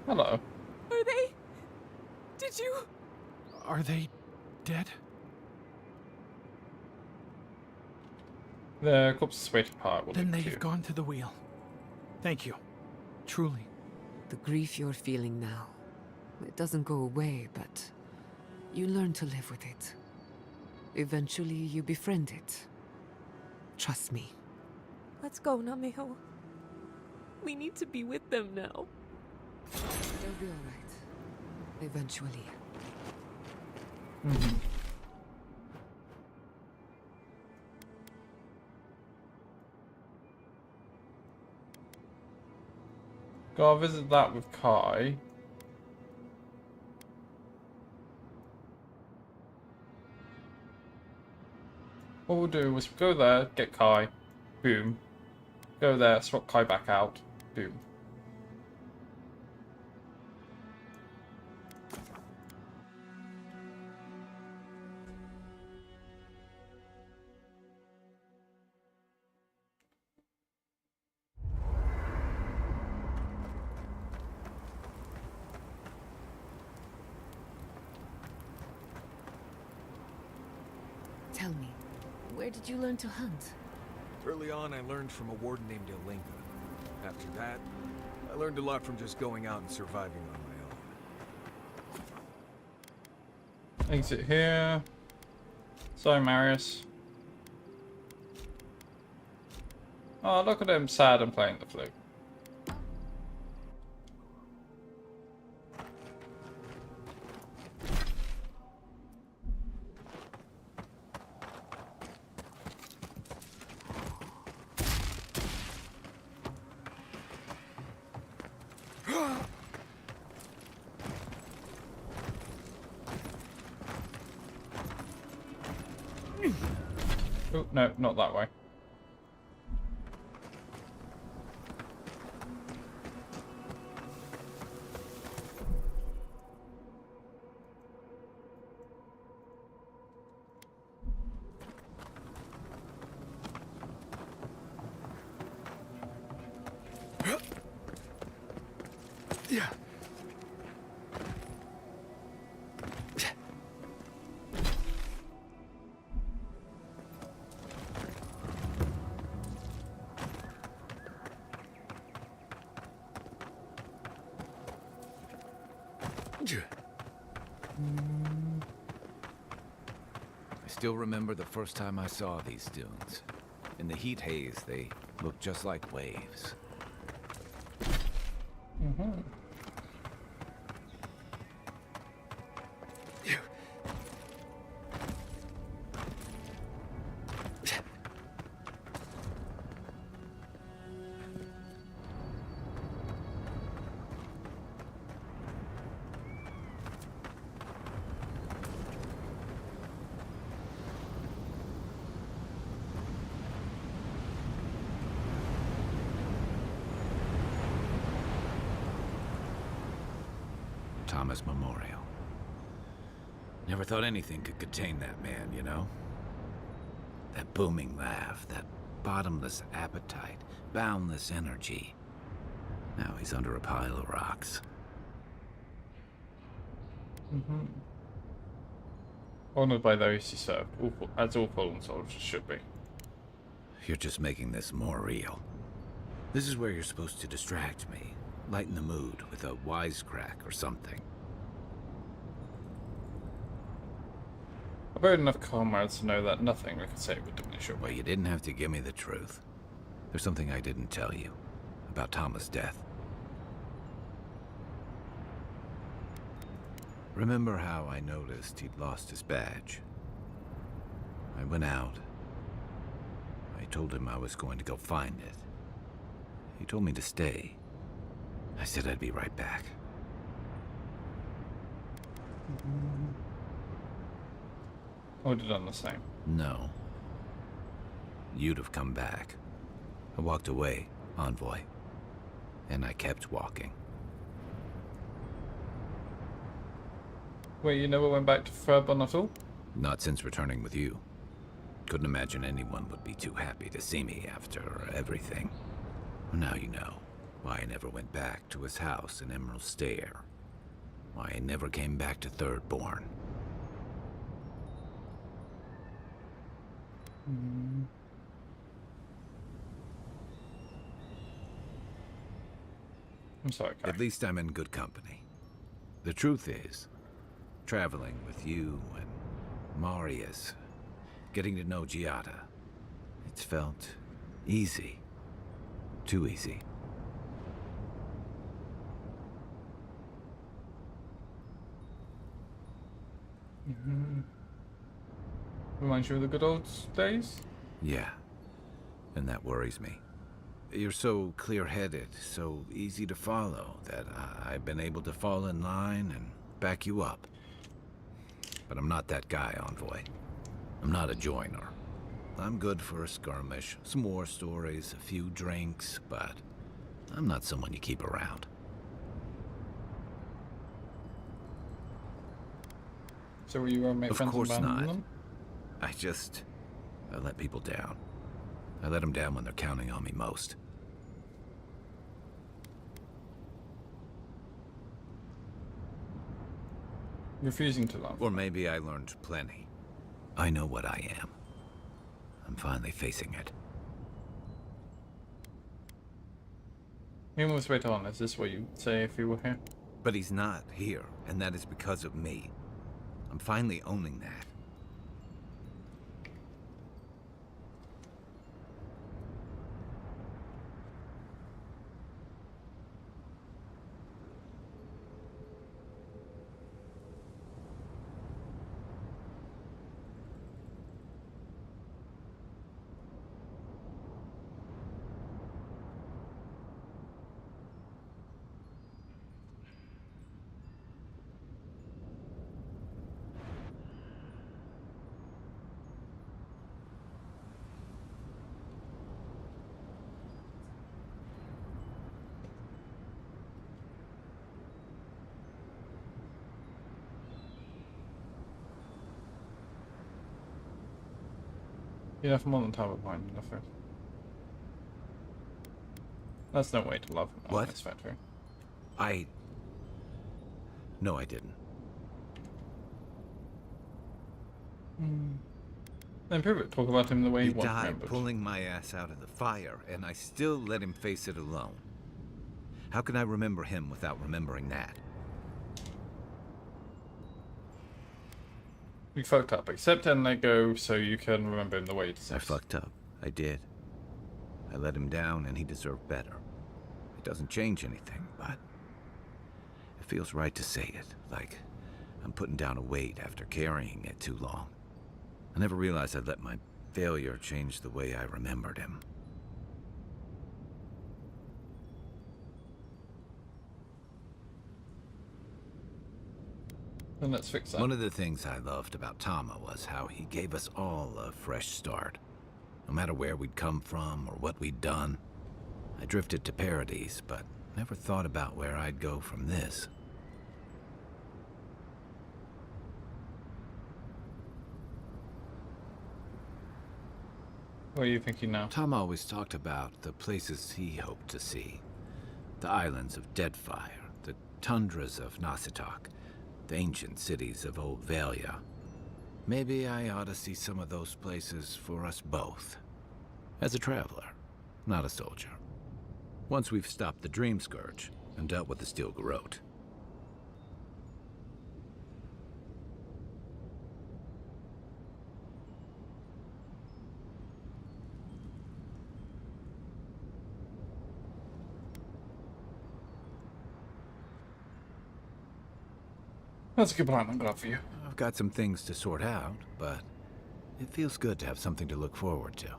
Hello. Are they? Did you? Are they dead? The corpse's weight apart will Then do they've too. gone to the wheel. Thank you. Truly. The grief you're feeling now. It doesn't go away, but you learn to live with it. Eventually, you befriend it. Trust me. Let's go, Namiho. We need to be with them now. They'll be all right. Eventually. Gotta visit that with Kai. What we'll do is go there, get Kai, boom. Go there, swap Kai back out, boom. Tell me, where did you learn to hunt? Early on, I learned from a warden named Ilinka. After that, I learned a lot from just going out and surviving on my own. Exit here. Sorry, Marius. Oh, look at him sad and playing the flute. Oh, no, not that way. Yeah. I still remember the first time I saw these dunes. In the heat haze, they looked just like waves. Thomas Memorial. Never thought anything could contain that man, you know? That booming laugh, that bottomless appetite, boundless energy. Now he's under a pile of rocks. Honored by those he served, awful, as all fallen soldiers should be. You're just making this more real. This is where you're supposed to distract me, lighten the mood with a wisecrack or something. I've heard enough comrades to know that nothing I could say would diminish your Well, weight. you didn't have to give me the truth. There's something I didn't tell you about Thomas' death. Remember how I noticed he'd lost his badge? I went out. I told him I was going to go find it. He told me to stay. I said I'd be right back. I would have done the same. No. You'd have come back. I walked away, envoy. And I kept walking. Wait, you never went back to Furban at all? Not since returning with you. Couldn't imagine anyone would be too happy to see me after everything. Now you know why I never went back to his house in Emerald Stair. Why I never came back to Thirdborn. I'm sorry, Kai. At least I'm in good company. The truth is, traveling with you and Marius, getting to know Giada, it's felt easy. Too easy. Reminds you of the good old days? Yeah, and that worries me. You're so clear-headed, so easy to follow, that I've been able to fall in line and back you up. But I'm not that guy, Envoy. I'm not a joiner. I'm good for a skirmish, some war stories, a few drinks, but I'm not someone you keep around. So were you make Of friends course and abandon not. them? I let people down. I let them down when they're counting on me most. Refusing to love. Or maybe I learned plenty. I know what I am. I'm finally facing it. Even with Rayton, is this what you'd say if you were here? But he's not here, and that is because of me. I'm finally owning that. Yeah, for more than time of mine, nothing. That's no way to love an What? honest factory. No, I didn't. Then prove it. Talk about him the way He you want died remembered. pulling my ass out of the fire, and I still let him face it alone. How can I remember him without remembering that? You fucked up. Accept and let go so you can remember him the way you deserve. I fucked up. I did. I let him down, and he deserved better. It doesn't change anything, but it feels right to say it, like I'm putting down a weight after carrying it too long. I never realized I'd let my failure change the way I remembered him. Then let's fix that. One of the things I loved about Tama was how he gave us all a fresh start. No matter where we'd come from or what we'd done. I drifted to Paradise, but never thought about where I'd go from this. What are you thinking now? Tom always talked about the places he hoped to see. The islands of Deadfire, the tundras of Nasitok, the ancient cities of Old Valia. Maybe I ought to see some of those places for us both. As a traveler, not a soldier. Once we've stopped the Dream Scourge and dealt with the Steel Garrote. That's a good plan. I'm glad for you. I've got some things to sort out, but it feels good to have something to look forward to.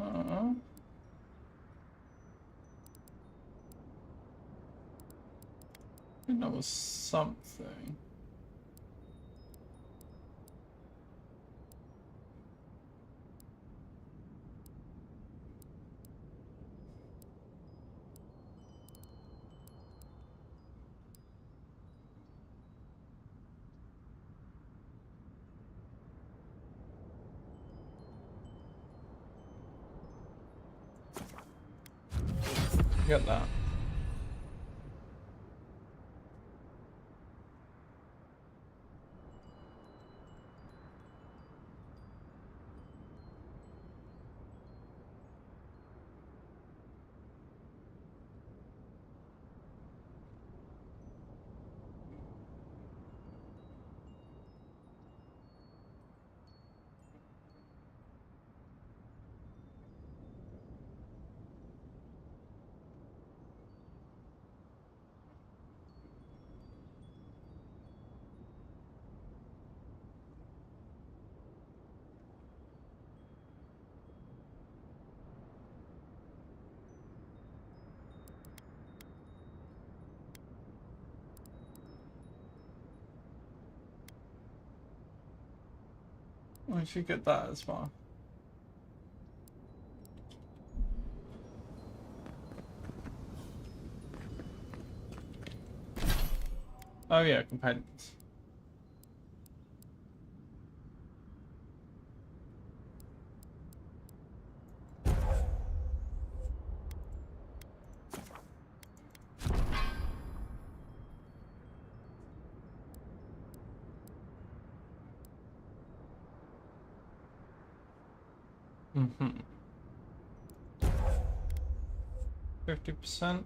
I think that was something. Get that. I should get that as well. Oh yeah, companions. Mm-hmm. 50%.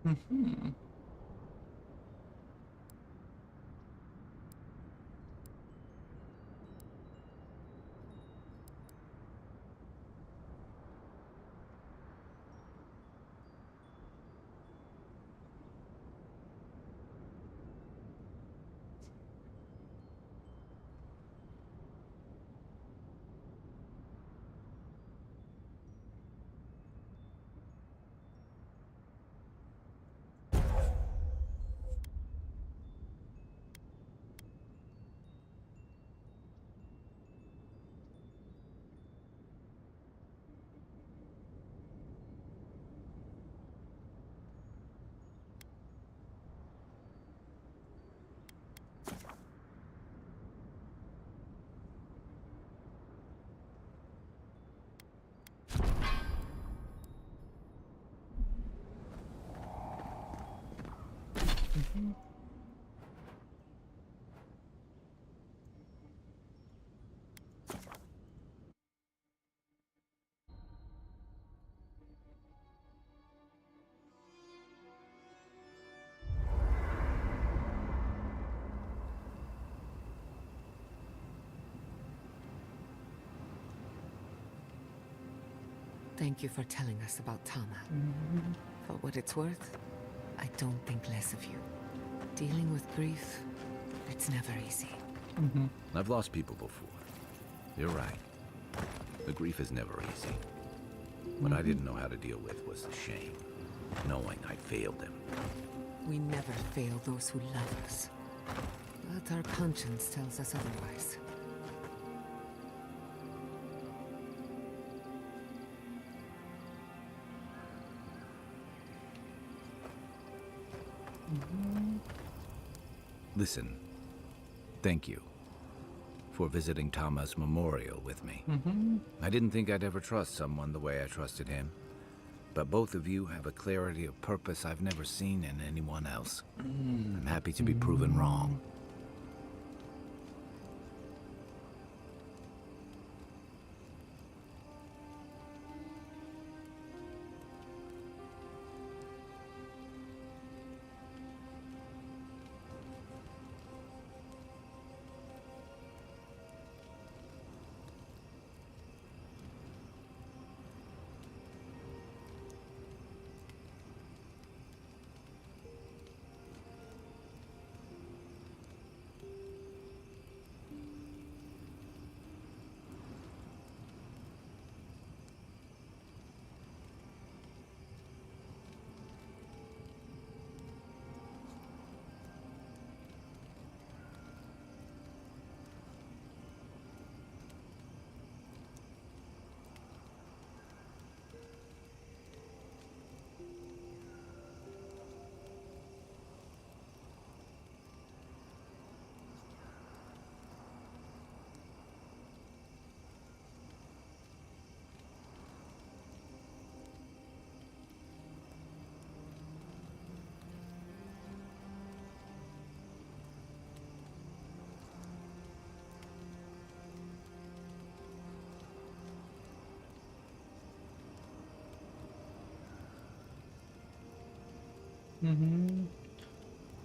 Mm-hmm. Thank you for telling us about Tama. For what it's worth, I don't think less of you. Dealing with grief, it's never easy. I've lost people before. You're right. The grief is never easy. What I didn't know how to deal with was the shame, knowing I failed them. We never fail those who love us. But our conscience tells us otherwise. Listen, thank you for visiting Tama's memorial with me. I didn't think I'd ever trust someone the way I trusted him, but both of you have a clarity of purpose I've never seen in anyone else. I'm happy to be proven wrong.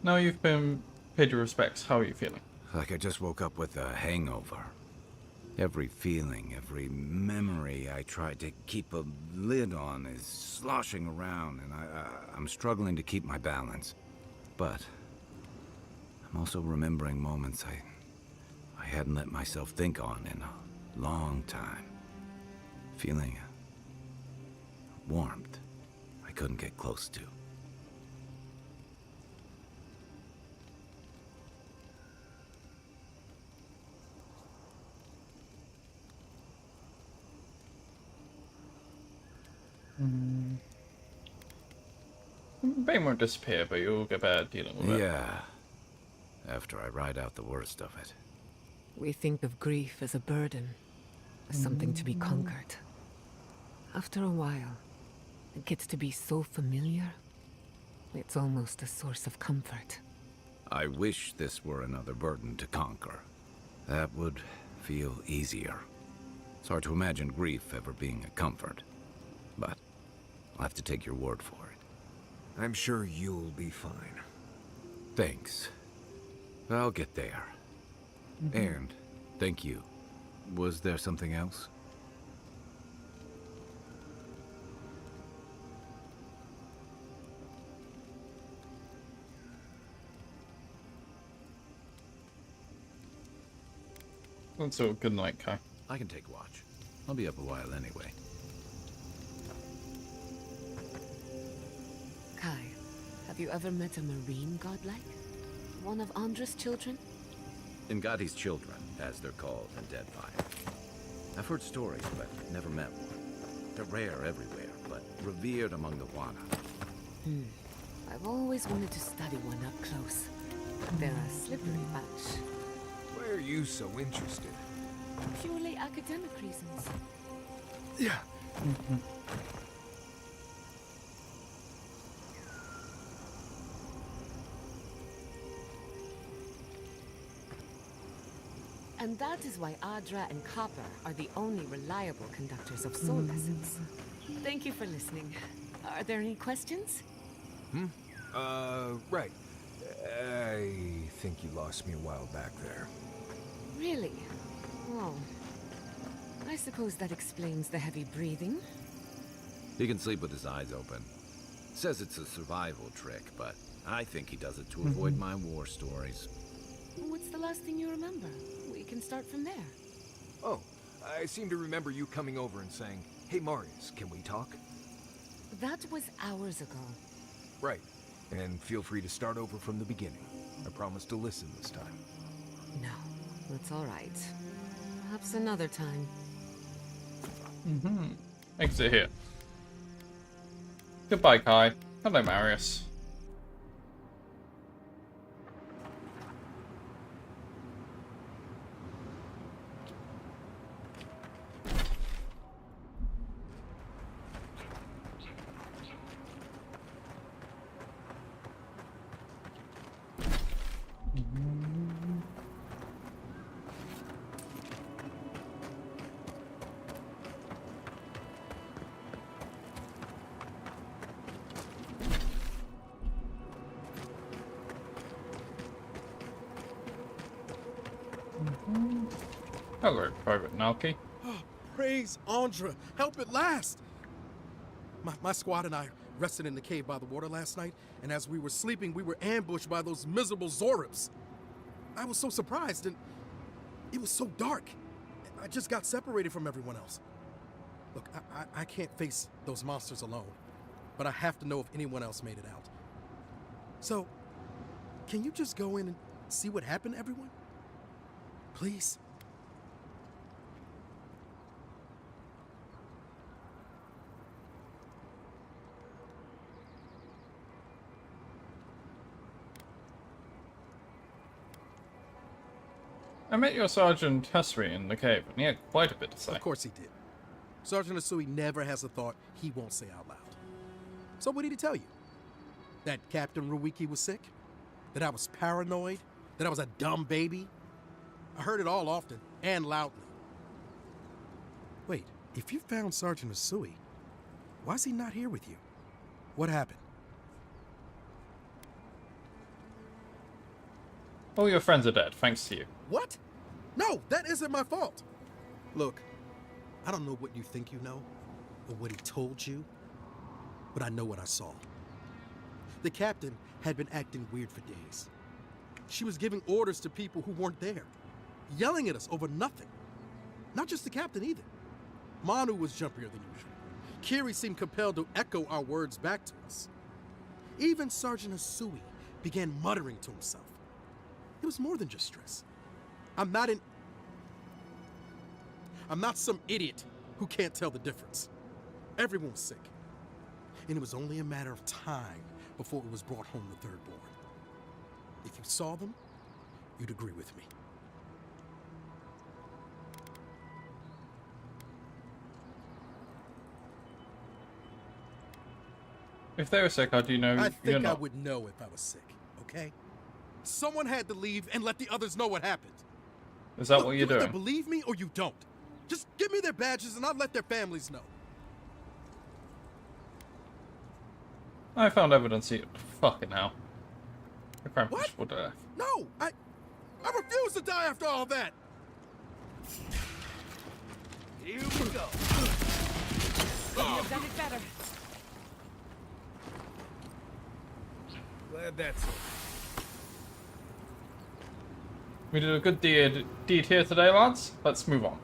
Now you've been paid your respects, how are you feeling? Like I just woke up with a hangover. Every feeling, every memory I tried to keep a lid on is sloshing around, and I'm struggling to keep my balance. But I'm also remembering moments I hadn't let myself think on in a long time. Feeling a warmth I couldn't get close to. Pain won't disappear, but you'll get better at dealing with it. Yeah. After I ride out the worst of it. We think of grief as a burden, as something to be conquered. After a while, it gets to be so familiar, it's almost a source of comfort. I wish this were another burden to conquer. That would feel easier. It's hard to imagine grief ever being a comfort. But I'll have to take your word for it. I'm sure you'll be fine. Thanks. I'll get there. And thank you. Was there something else? That's all. Good night, Kai. I can take watch. I'll be up a while anyway. Kai, have you ever met a marine godlike? One of Andra's children? Ngati's children, as they're called in Deadfire. I've heard stories, but never met one. They're rare everywhere, but revered among the Wana. I've always wanted to study one up close. They're a slippery bunch. Why are you so interested? Purely academic reasons. Yeah. And that is why Adra and Copper are the only reliable conductors of soul essence. Thank you for listening. Are there any questions? Right. I think you lost me a while back there. Really? Oh. I suppose that explains the heavy breathing. He can sleep with his eyes open. Says it's a survival trick, but I think he does it to avoid my war stories. What's the last thing you remember? We can start from there. Oh, I seem to remember you coming over and saying, "Hey Marius, can we talk?" That was hours ago. Right. And feel free to start over from the beginning. I promise to listen this time. No, that's all right. Perhaps another time. Exit here. Goodbye, Kai. Hello, Marius. Hello, Private Nalki. Praise Andra, help at last! My squad and I rested in the cave by the water last night, and as we were sleeping, we were ambushed by those miserable Zorips. I was so surprised, and it was so dark. I just got separated from everyone else. Look, I can't face those monsters alone, but I have to know if anyone else made it out. So, can you just go in and see what happened to everyone? Please? I met your Sergeant Hessery in the cave, and he had quite a bit to say. Of course he did. Sergeant Asui never has a thought he won't say out loud. So what did he tell you? That Captain Ruiki was sick? That I was paranoid? That I was a dumb baby? I heard it all often, and loudly. Wait, if you found Sergeant Asui, why is he not here with you? What happened? All your friends are dead, thanks to you. What? No, that isn't my fault. Look, I don't know what you think you know, or what he told you, but I know what I saw. The captain had been acting weird for days. She was giving orders to people who weren't there, yelling at us over nothing. Not just the captain either. Manu was jumpier than usual. Kiri seemed compelled to echo our words back to us. Even Sergeant Asui began muttering to himself. It was more than just stress. I'm not some idiot who can't tell the difference. Everyone was sick. And it was only a matter of time before it was brought home the third born. If you saw them, you'd agree with me. If they were sick, how do you know I you're think I not? would know if I was sick, okay? Someone had to leave and let the others know what happened. Is that Look, what you're you either doing? believe me or you don't. Just give me their badges and I'll let their families know. I found evidence here. Fucking hell. The crime What? for death. No, I refuse to die after all that. Here we go. You've done it better. Glad that's it. We did a good deed here today, lads. Let's move on.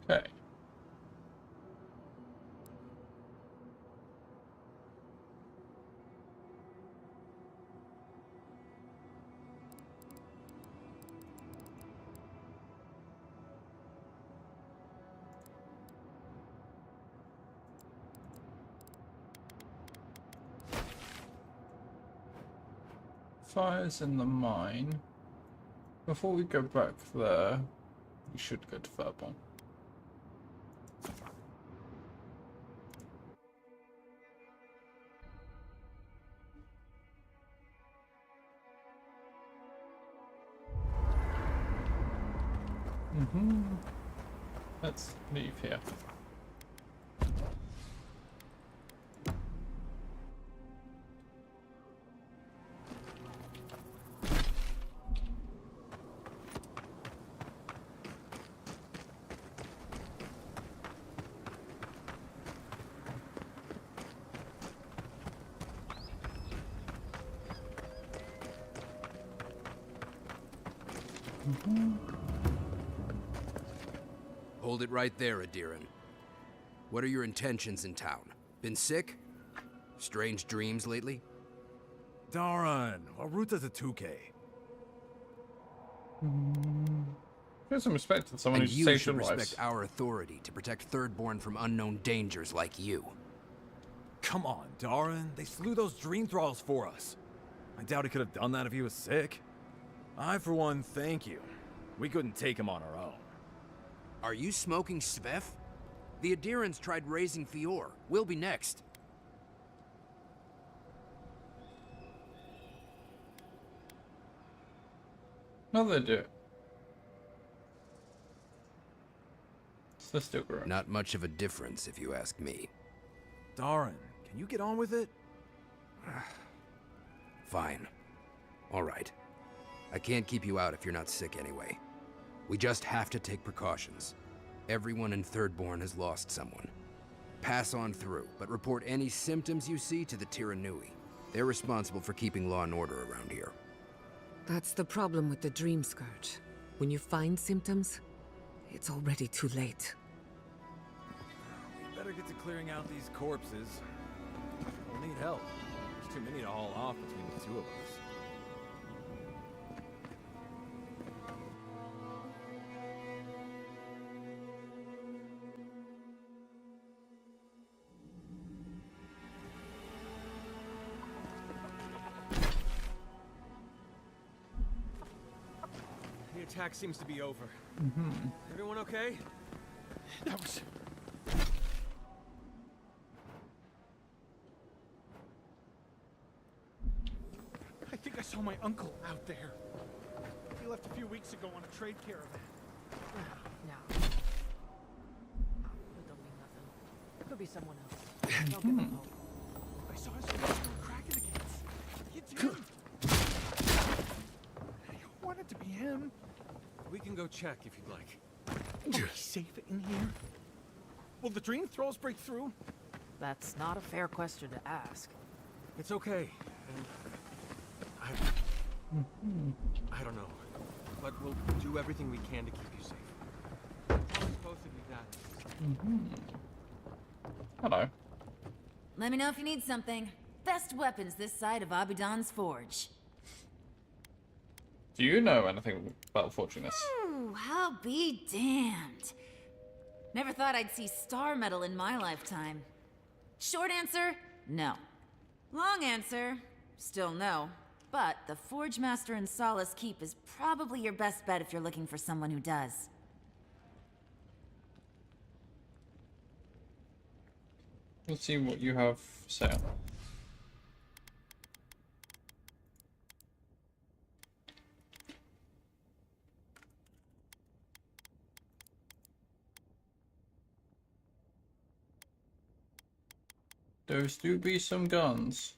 Okay. Fires in the mine. Before we go back there, we should go to Furborn. Let's leave here. Hold it right there, Adiran. What are your intentions in town? Been sick? Strange dreams lately? Darn, our route is a 2K. Show some respect to someone And who's you saved should your lives. respect our authority to protect Thirdborn from unknown dangers like you. Come on, Darren. They slew those dream thralls for us. I doubt he could have done that if he was sick. I, for one, thank you. We couldn't take him on our own. Are you smoking Svef? The Adirans tried raising Fior. We'll be next. No, they do. They're still growing. Not much of a difference, if you ask me. Darren, can you get on with it? Fine. All right. I can't keep you out if you're not sick anyway. We just have to take precautions. Everyone in Thirdborn has lost someone. Pass on through, but report any symptoms you see to the Tiranui. They're responsible for keeping law and order around here. That's the problem with the Dream Scourge. When you find symptoms, it's already too late. We better get to clearing out these corpses. We'll need help. There's too many to haul off between the two of us. attack seems to be over. Everyone okay? That was... I think I saw my uncle out there. He left a few weeks ago on a trade caravan. No. It don't mean nothing. It could be someone else. Don't give him hope. I saw his face through a crack in the gates. It's him. I want it to be him. We can go check if you'd like. Are we safe in here? Will the dream thralls break through? That's not a fair question to ask. It's okay. I don't know. But we'll do everything we can to keep you safe. Promise both of you that. Hello. Let me know if you need something. Best weapons this side of Abidan's forge. Do you know anything about Fortunus? Ooh, I'll be damned. Never thought I'd see star metal in my lifetime. Short answer, no. Long answer, still no. But the Forge Master in Solace Keep is probably your best bet if you're looking for someone who does. Let's see what you have for sale. Those do be some guns.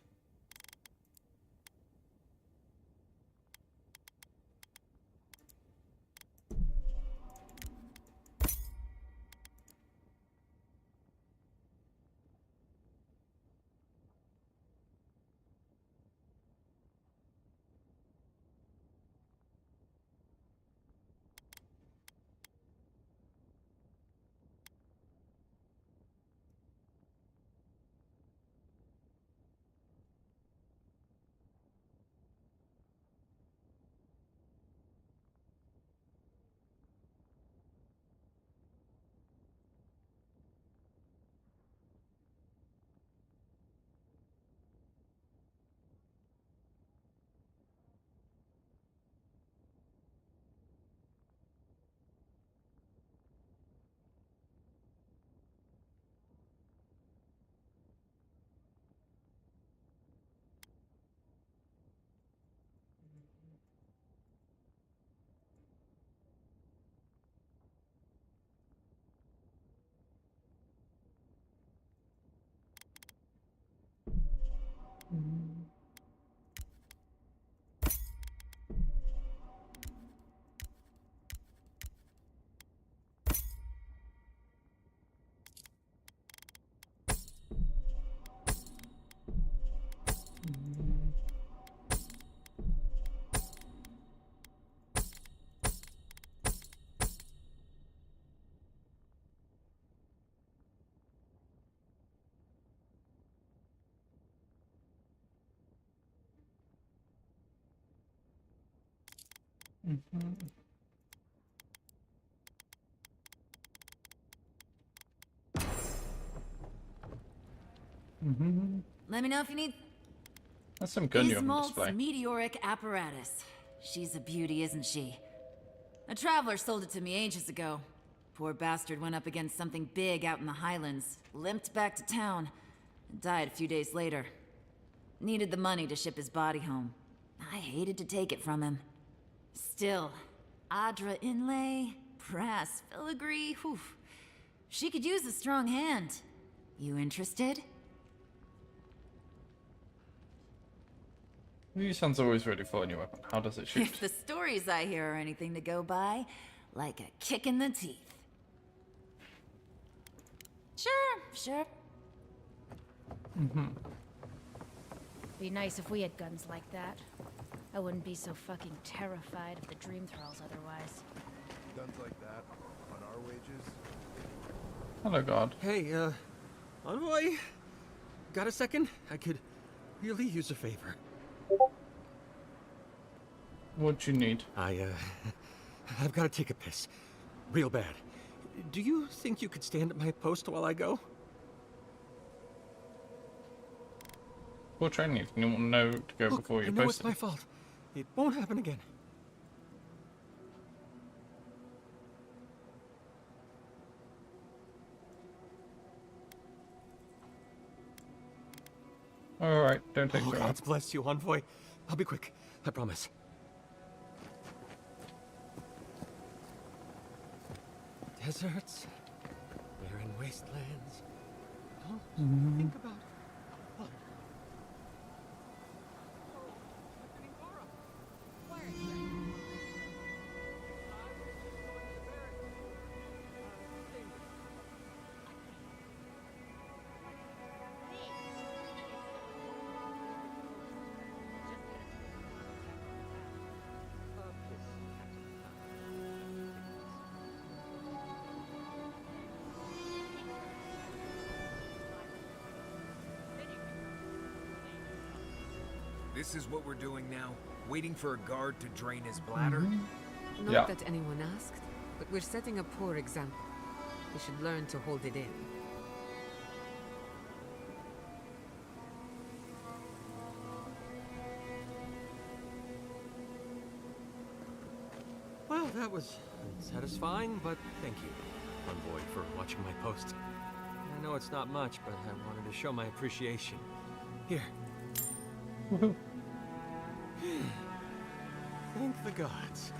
Let me know if you need That's some gun you have on Ismolt's display. meteoric apparatus. She's a beauty, isn't she? A traveler sold it to me ages ago. Poor bastard went up against something big out in the highlands, limped back to town, and died a few days later. Needed the money to ship his body home. I hated to take it from him. Still, Adra inlay, brass filigree, whew. She could use a strong hand. You interested? These sounds always ready for a new weapon. How does it shoot? If the stories I hear are anything to go by, like a kick in the teeth. Sure. Be nice if we had guns like that. I wouldn't be so fucking terrified of the dream thralls otherwise. Guns like that on our wages. Hello, God. Hey, envoy? Got a second? I could really use a favor. What you need? I've got to take a piss. Real bad. Do you think you could stand at my post while I go? Poor training if you don't know to go Look, before you I know post it's my fault. It won't happen again. Alright, don't take Oh, too long. God bless you, envoy. I'll be quick. I promise. Deserts, barren wastelands. Don't think about what. This is what we're doing now? Waiting for a guard to drain his bladder? Not that anyone asked, but we're setting a poor example. We should learn to hold it in. Well, that was unsatisfying, but thank you, envoy, for watching my post. I know it's not much, but I wanted to show my appreciation. Here. Thank the gods.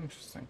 Interesting.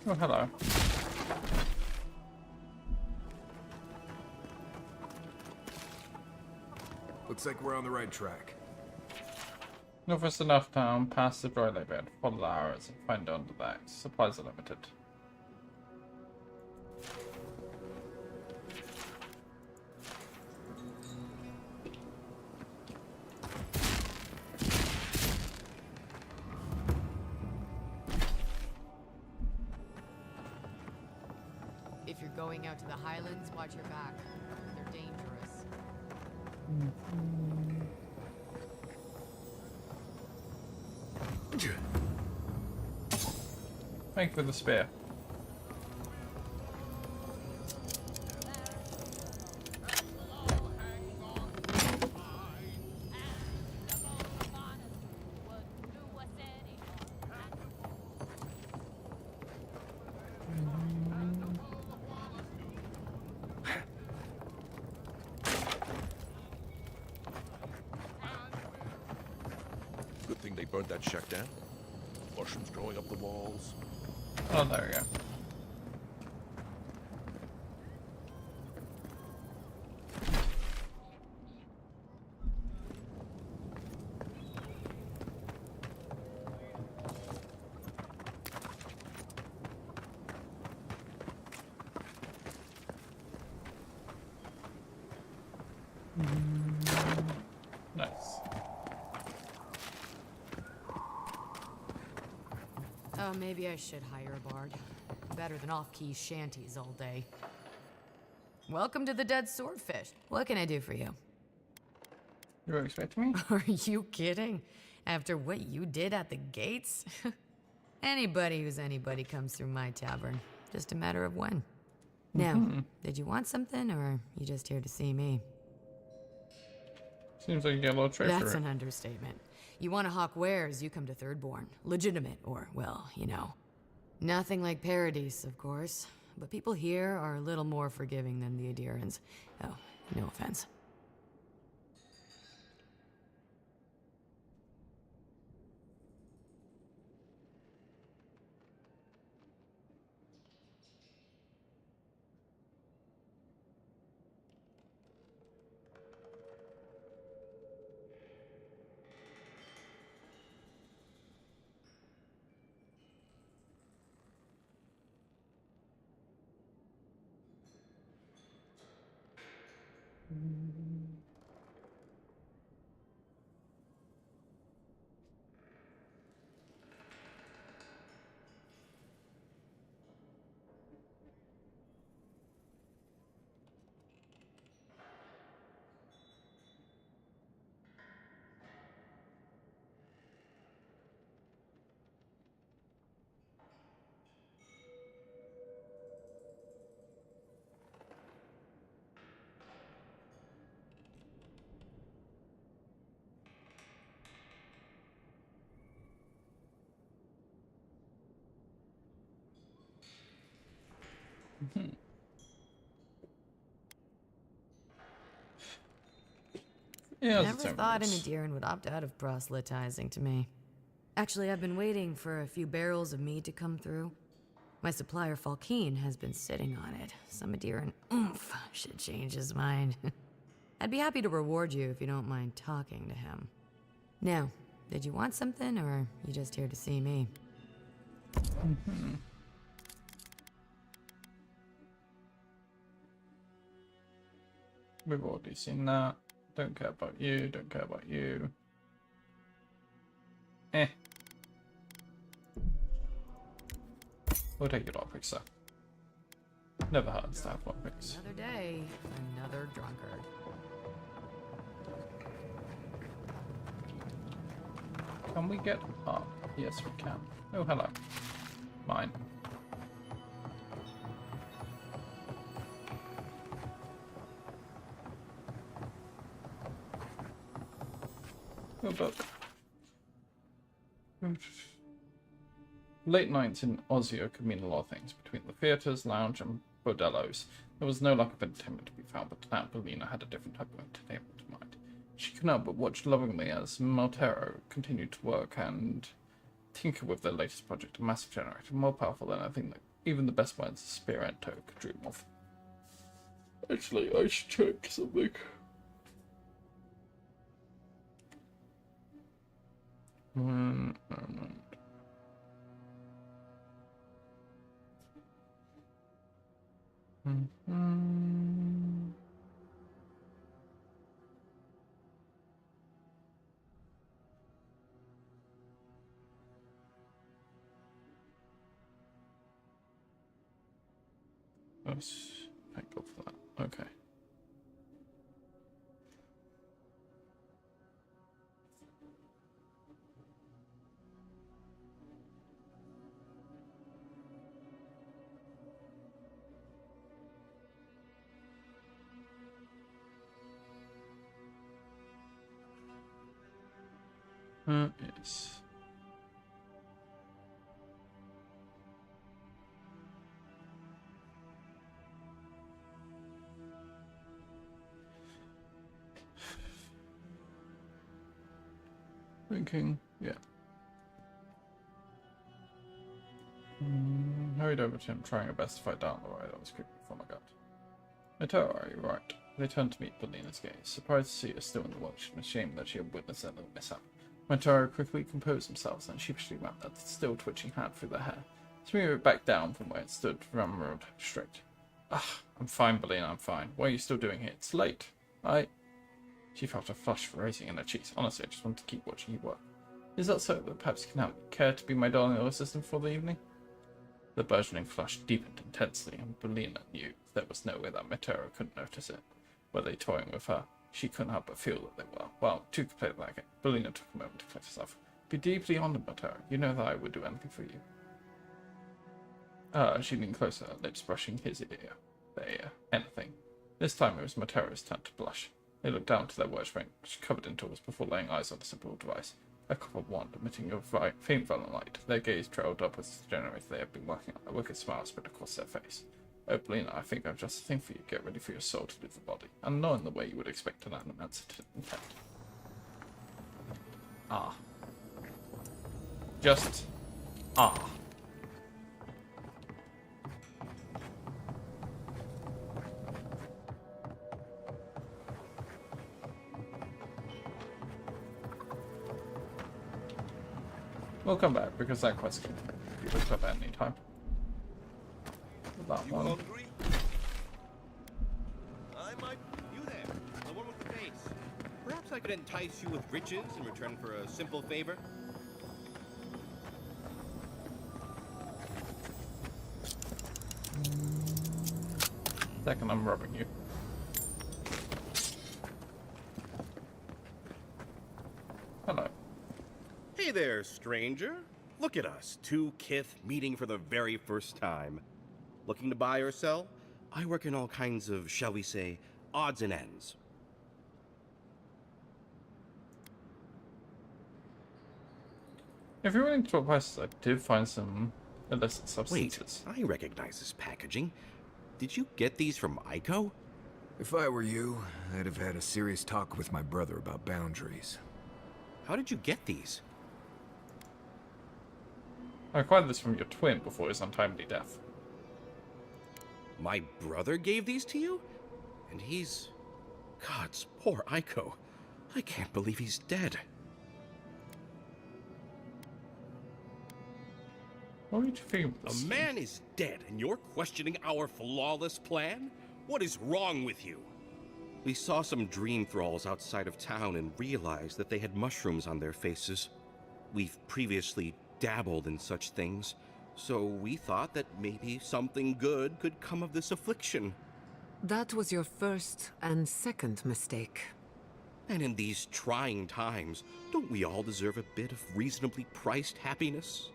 Oh, hello. Looks like we're on the right track. Northwest enough town, past the dry bed. Follow the arrows and find under that. Supplies are limited. If you're going out to the highlands, watch your back. They're dangerous. Thank you for the spear. Good thing they burnt that shack down. Mushrooms growing up the walls. Oh, there we go. maybe I should hire a bard. Better than off-key shanties all day. Welcome to the Dead Swordfish. What can I do for you? You were expecting me? Are you kidding? After what you did at the gates? Anybody who's anybody comes through my tavern. Just a matter of when. Now, did you want something, or are you just here to see me? Seems like you get a lot of trade for That's it. an understatement. You want to hawk wares, you come to Thirdborn. Legitimate, or, well, you know. Nothing like Paradise, of course. But people here are a little more forgiving than the Adirans. Oh, no offense. Yeah, Never thought an Adiran would opt out of proselytizing to me. Actually, I've been waiting for a few barrels of mead to come through. My supplier, Falkeen, has been sitting on it. Some Adiran oomph should change his mind. I'd be happy to reward you if you don't mind talking to him. Now, did you want something, or are you just here to see me? We've already seen that. Don't care about you, don't care about you. We'll take your lockpicks, sir. Never hurts to have lockpicks. Another day, another drunkard. Can we get up? Yes, we can. Oh, hello. Mine. Oh, but late nights in Ozio could mean a lot of things. Between the theatres, lounge, and bordellos, there was no lack of entertainment to be found, but tonight Belina had a different type of entertainment in mind. She could not but watch lovingly as Maltero continued to work and tinker with their latest project, a massive generator, more powerful than I think that even the best minds of Spirento could dream of. Actually, I should check something. Let's thank God for that. Okay. Yes. Thinking, yeah. Hurried over to him, trying her best to fight down the riot that was creeping from my gut. Mateo, are you right? They turned to meet Belina's gaze, surprised to see her still in the watch and ashamed that she had witnessed another mishap. Mateo quickly composed themselves and sheepishly wrapped that still twitching hand through their hair, swinging it back down from where it stood, ramrod straight. Ah, I'm fine, Belina, I'm fine. What are you still doing here? It's late. She felt a flush rising in her cheeks. Honestly, I just wanted to keep watching you work. Is that so that perhaps you can help me? Care to be my darling little assistant for the evening? The burgeoning flush deepened intensely, and Belina knew there was no way that Matera couldn't notice it. Were they toying with her? She couldn't help but feel that they were. Well, to play like it, Belina took a moment to collect herself. Be deeply honored, Matera. You know that I would do anything for you. She leaned closer, lips brushing his ear. Their ear. Anything. This time it was Matera's turn to blush. They looked down to their workbench, covered in tools, before laying eyes on the simple device. A copper wand emitting a faint violet light. Their gaze trailed upwards to the generator they had been working on. A wicked smile spread across their face. Oh, Belina, I think I've just a thing for you. Get ready for your soul to leave the body. And not in the way you would expect an animancer to intend. Ah. Just... ah. We'll come back because that quest can be picked up at any time. That one. Hungry? You there, the one with the face. Perhaps I could entice you with riches in return for a simple favor. Second, I'm robbing you. Hello. Hey there, stranger. Look at us, two kith meeting for the very first time. Looking to buy or sell? I work in all kinds of, shall we say, odds and ends. If you're willing to talk prices, I did find some illicit substances. Wait, I recognize this packaging. Did you get these from Aiko? If I were you, I'd have had a serious talk with my brother about boundaries. How did you get these? I acquired this from your twin before his untimely death. My brother gave these to you? And he's... Gods, poor Aiko. I can't believe he's dead. What did you think of this? A man is dead, and you're questioning our flawless plan? What is wrong with you? We saw some dream thralls outside of town and realized that they had mushrooms on their faces. We've previously dabbled in such things, so we thought that maybe something good could come of this affliction. That was your first and second mistake. And in these trying times, don't we all deserve a bit of reasonably priced happiness?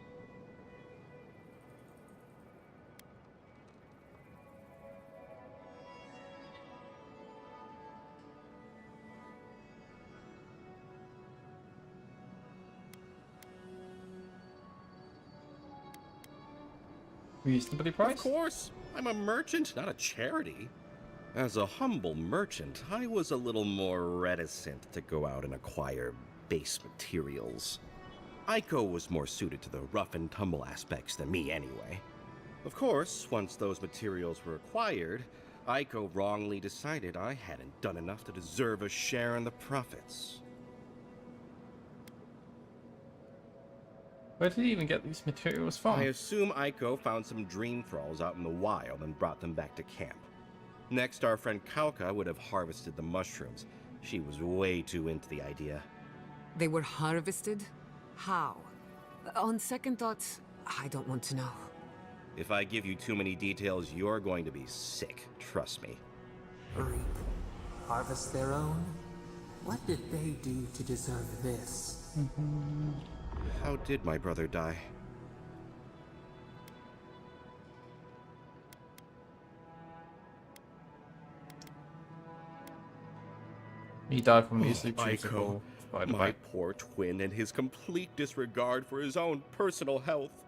Reasonably priced? Of course. I'm a merchant, not a charity. As a humble merchant, I was a little more reticent to go out and acquire base materials. Aiko was more suited to the rough and tumble aspects than me anyway. Of course, once those materials were acquired, Aiko wrongly decided I hadn't done enough to deserve a share in the profits. Where did he even get these materials from? I assume Aiko found some dream thralls out in the wild and brought them back to camp. Next, our friend Kauka would have harvested the mushrooms. She was way too into the idea. They were harvested? How? On second thoughts, I don't want to know. If I give you too many details, you're going to be sick. Trust me. Reap. Harvest their own? What did they do to deserve this? How did my brother die? He died from these Aiko, my poor twin and his complete disregard for his own personal health.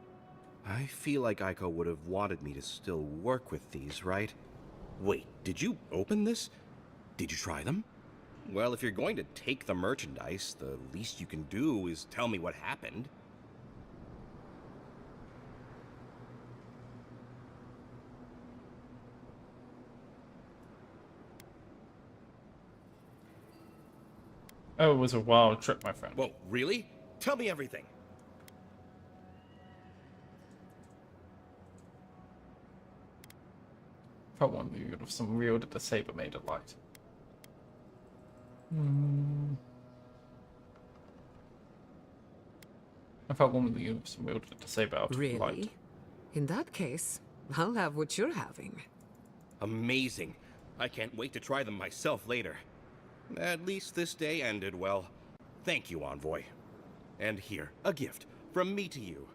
I feel like Aiko would have wanted me to still work with these, right? Wait, did you open this? Did you try them? Well, if you're going to take the merchandise, the least you can do is tell me what happened. Oh, it was a wild trip, my friend. Whoa, really? Tell me everything. If I wanted you of some real that the saber made of light. I felt one with you some wielded to save out of Really? light. In that case, I'll have what you're having. Amazing. I can't wait to try them myself later. At least this day ended well. Thank you, Envoy. And here, a gift from me to you.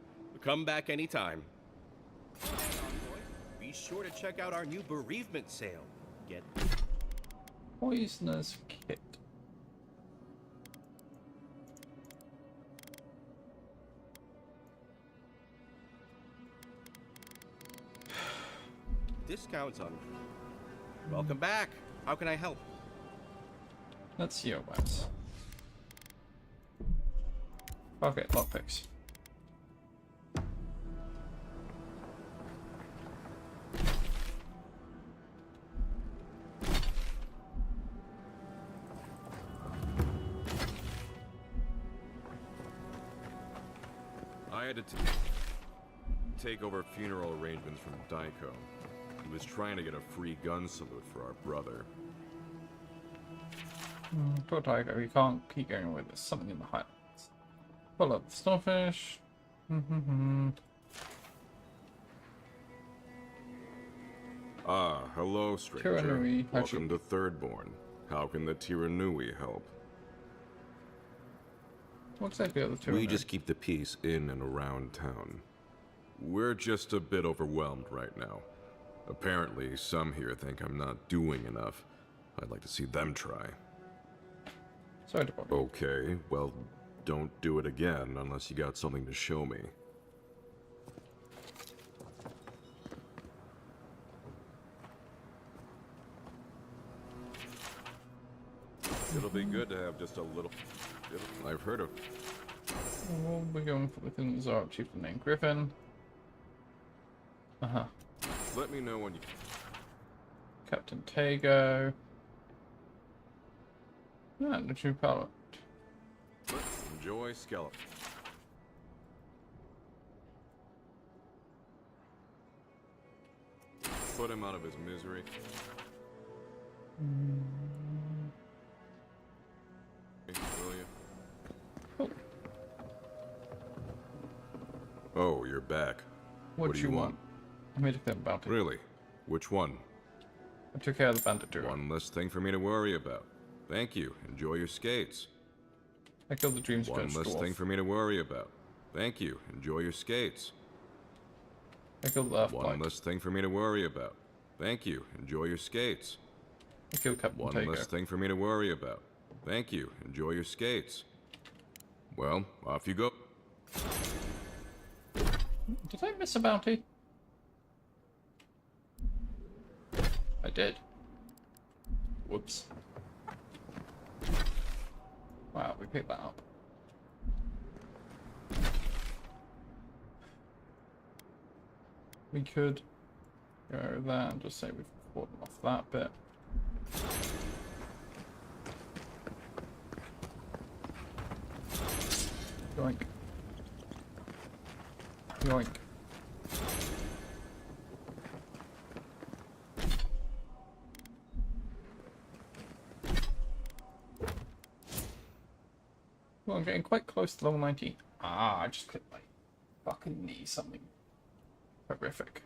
Come back anytime. Envoy, be sure to check out our new bereavement sale. Get Poisoner's Kit. discounts on. Welcome back. How can I help? Let's see your ones. Okay, lockpicks. I had to take over funeral arrangements from Daiko. He was trying to get a free gun salute for our brother. Poor Tiger, he can't keep going with this. Something in the highlights. Pull up the starfish. Ah, hello, stranger. Tiranui, Welcome to Thirdborn. How can the Tiranui help? What's that the other two? We just keep the peace in and around town. We're just a bit overwhelmed right now. Apparently, some here think I'm not doing enough. I'd like to see them try. Sorry to bother. Okay, well, don't do it again unless you got something to show me. It'll be good to have just a little... I've heard of... We'll be going for within the Zara chieftain named Griffin. Let me know when you... Captain Tago. And the true pilot. Enjoy Skeleton. Put him out of his misery. Will you? Oh, you're back. What do you want? I made a clear bounty. Really? Which one? I took care of the bandit duo. One less thing for me to worry about. Thank you. Enjoy your skates. I killed the Dream One Stretch less dwarf. thing for me to worry about. Thank you. Enjoy your skates. I killed the Earth One Blight. less thing for me to worry about. Thank you. Enjoy your skates. I killed Captain One Tago. less thing for me to worry about. Thank you. Enjoy your skates. Well, off you go. Did I miss a bounty? I did. Whoops. Wow, we picked that up. We could go there and just say we've caught them off that bit. Yoink. Yoink. Well, I'm getting quite close to level 90. Ah, I just clicked my fucking knee. Something horrific.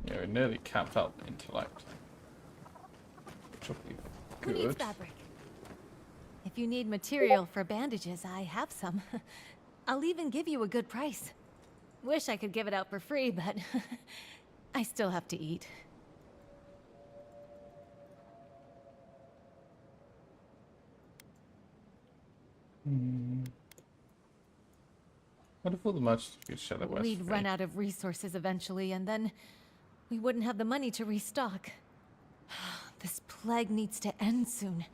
Yeah, we're nearly capped out intellect. Which will be Who needs good. fabric? If you need material for bandages, I have some. I'll even give you a good price. Wish I could give it out for free, but I still have to eat. What if all the merchants could share their wares We'd for run me? out of resources eventually, and then we wouldn't have the money to restock. This plague needs to end soon.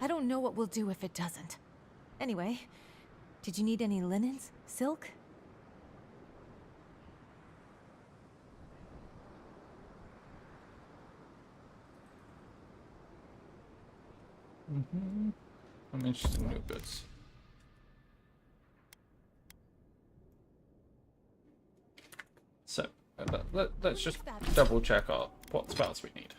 I don't know what we'll do if it doesn't. Anyway, did you need any linens? Silk? I'm interested in new goods. So, let's just double check out what spells we need.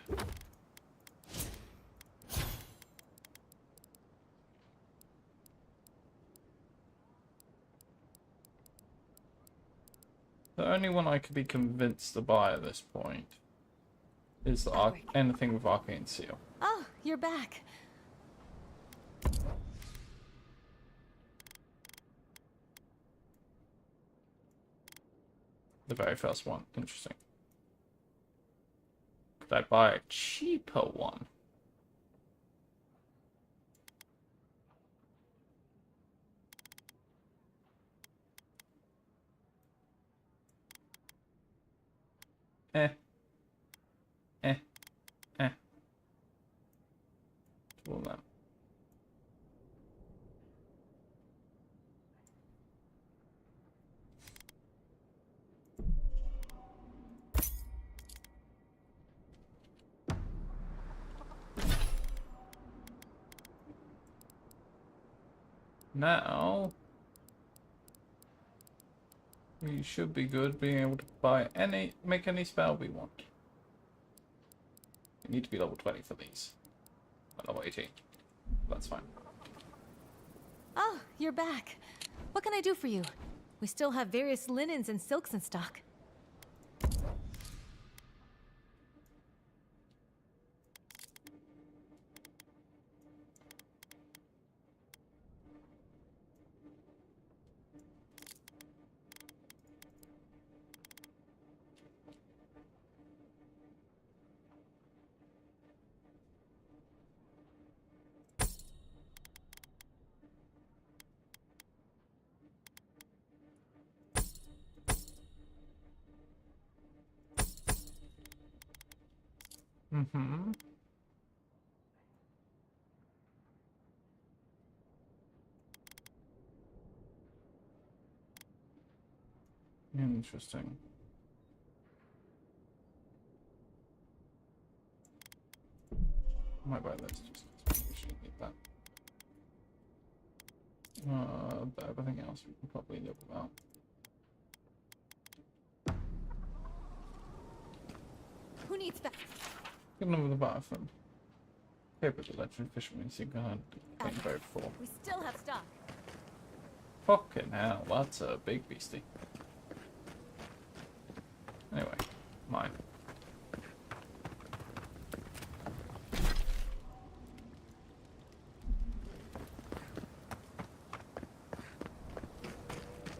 The only one I could be convinced to buy at this point is the anything with Arcane Seal. Oh, you're back. The very first one. Interesting. Could I buy a cheaper one? Eh. Eh. Eh. Well, then. Now, we should be good being able to buy make any spell we want. We need to be level 20 for these. Level 18. That's fine. Oh, you're back. What can I do for you? We still have various linens and silks in stock. Mm-hmm. Interesting. I might buy this just because we should need that. But everything else we can probably live without. Who needs that? Get over the bathroom. Paper the legend fisherman you can getting very full. We still have stock. Fucking hell, that's a big beastie. Anyway, mine.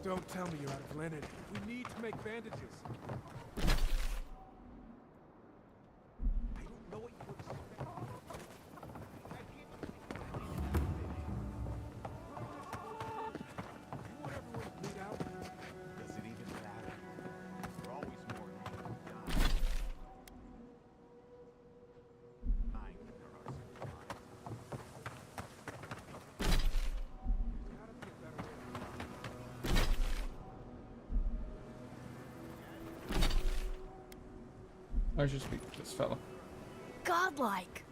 Don't tell me you're out of linen. We need to make bandages. I should speak to this fella. Godlike.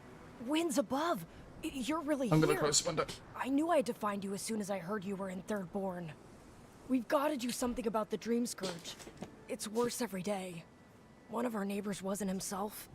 Winds above. You're really I'm here. gonna close the window. I knew I had to find you as soon as I heard you were in Third Born. We've got to do something about the Dream Scourge. It's worse every day. One of our neighbors wasn't himself.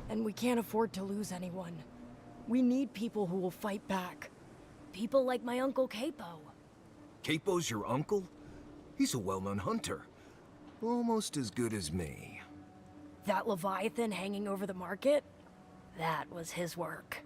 and we can't afford to lose anyone. We need people who will fight back. People like my Uncle Capo. Capo's your uncle? He's a well-known hunter. Almost as good as me. That Leviathan hanging over the market? That was his work.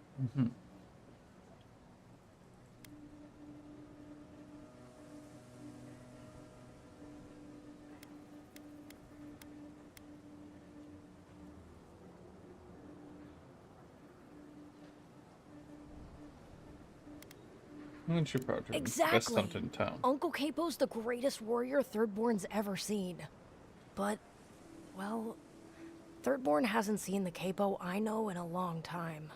Aren't you proud of him? Exactly. Best hunter in town. Uncle Capo's the greatest warrior Thirdborn's ever seen. But, well, Thirdborn hasn't seen the Capo I know in a long time.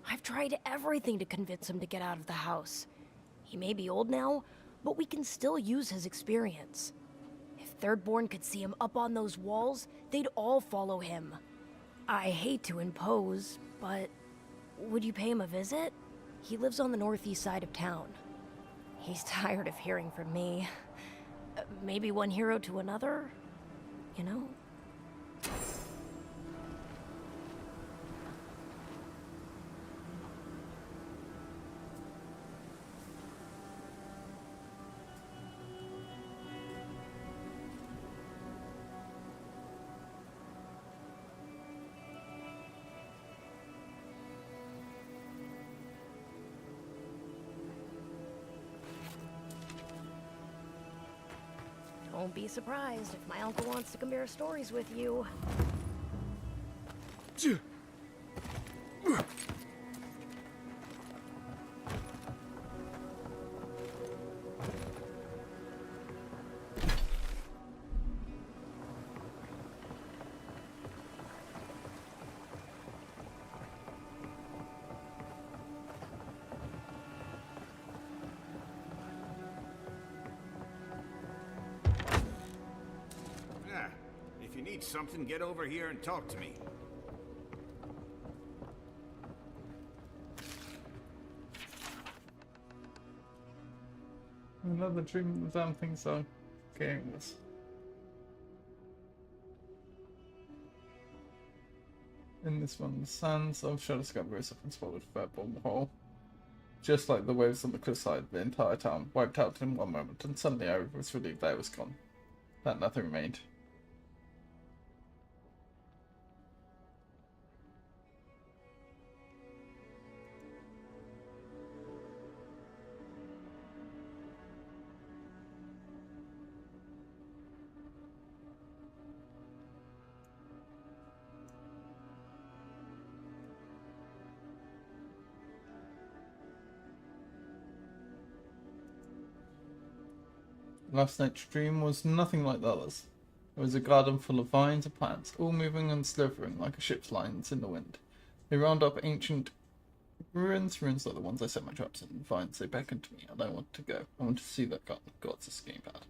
I've tried everything to convince him to get out of the house. He may be old now, but we can still use his experience. If Thirdborn could see him up on those walls, they'd all follow him. I hate to impose, but would you pay him a visit? He lives on the northeast side of town. He's tired of hearing from me. Maybe one hero to another, you know? Don't be surprised if my uncle wants to compare stories with you. If you need something, get over here and talk to me. Another dream, the damn things are gameless. In this one, the sands of Shadowscar rose up and swallowed Fairborn whole. Just like the waves on the cliffside, the entire town wiped out in one moment, and suddenly I was relieved that it was gone. That nothing remained. Last night's dream was nothing like the others. It was a garden full of vines and plants, all moving and slithering like a ship's lines in the wind. They round up ancient ruins like the ones I set my traps in. Vines, they beckoned to me, and I wanted to go. I wanted to see that God's escape pad.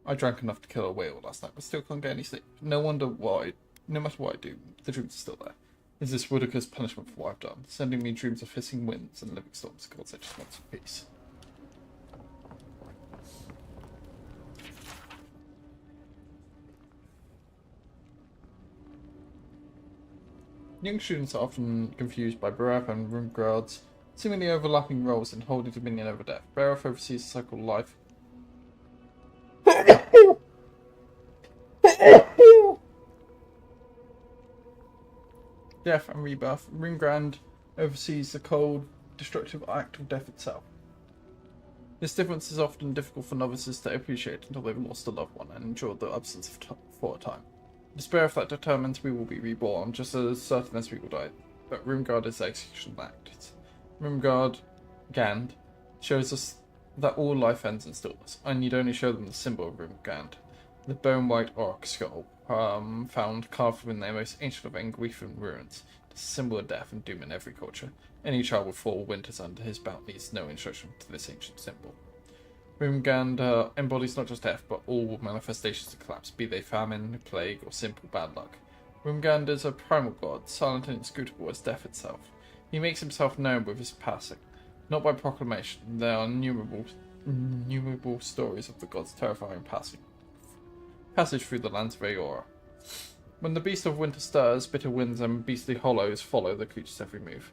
I drank enough to kill a whale last night, but still can't get any sleep. No matter what I do, the dreams are still there. Is this Whitaker's punishment for what I've done? Sending me dreams of hissing winds and living storms? Gods, I just want some peace. Young students are often confused by Baraf and Rumgard's seemingly overlapping roles in holding dominion over death. Baraf oversees the cycle of life. Death and rebirth. Ringrand oversees the cold, destructive act of death itself. This difference is often difficult for novices to appreciate until they've lost a loved one and endured the absence of for a time. Despair of that determines we will be reborn, just as certain as we will die. But Rumgard is the execution act. Rumgard Gand shows us that all life ends in stillness. I need only show them the symbol of Rumgand, the bone-white orc skull, found carved within the most ancient of Engwifan ruins. It's a symbol of death and doom in every culture. Any child with 4 winters under his belt needs no instruction to this ancient symbol. Rumgand embodies not just death, but all manifestations of collapse, be they famine, plague, or simple bad luck. Rumgand is a primal god, silent and inscrutable as death itself. He makes himself known with his passing, not by proclamation. There are innumerable stories of the god's terrifying passage through the lands of Aora. When the beast of winter stirs, bitter winds and beastly hollows follow the creature's every move.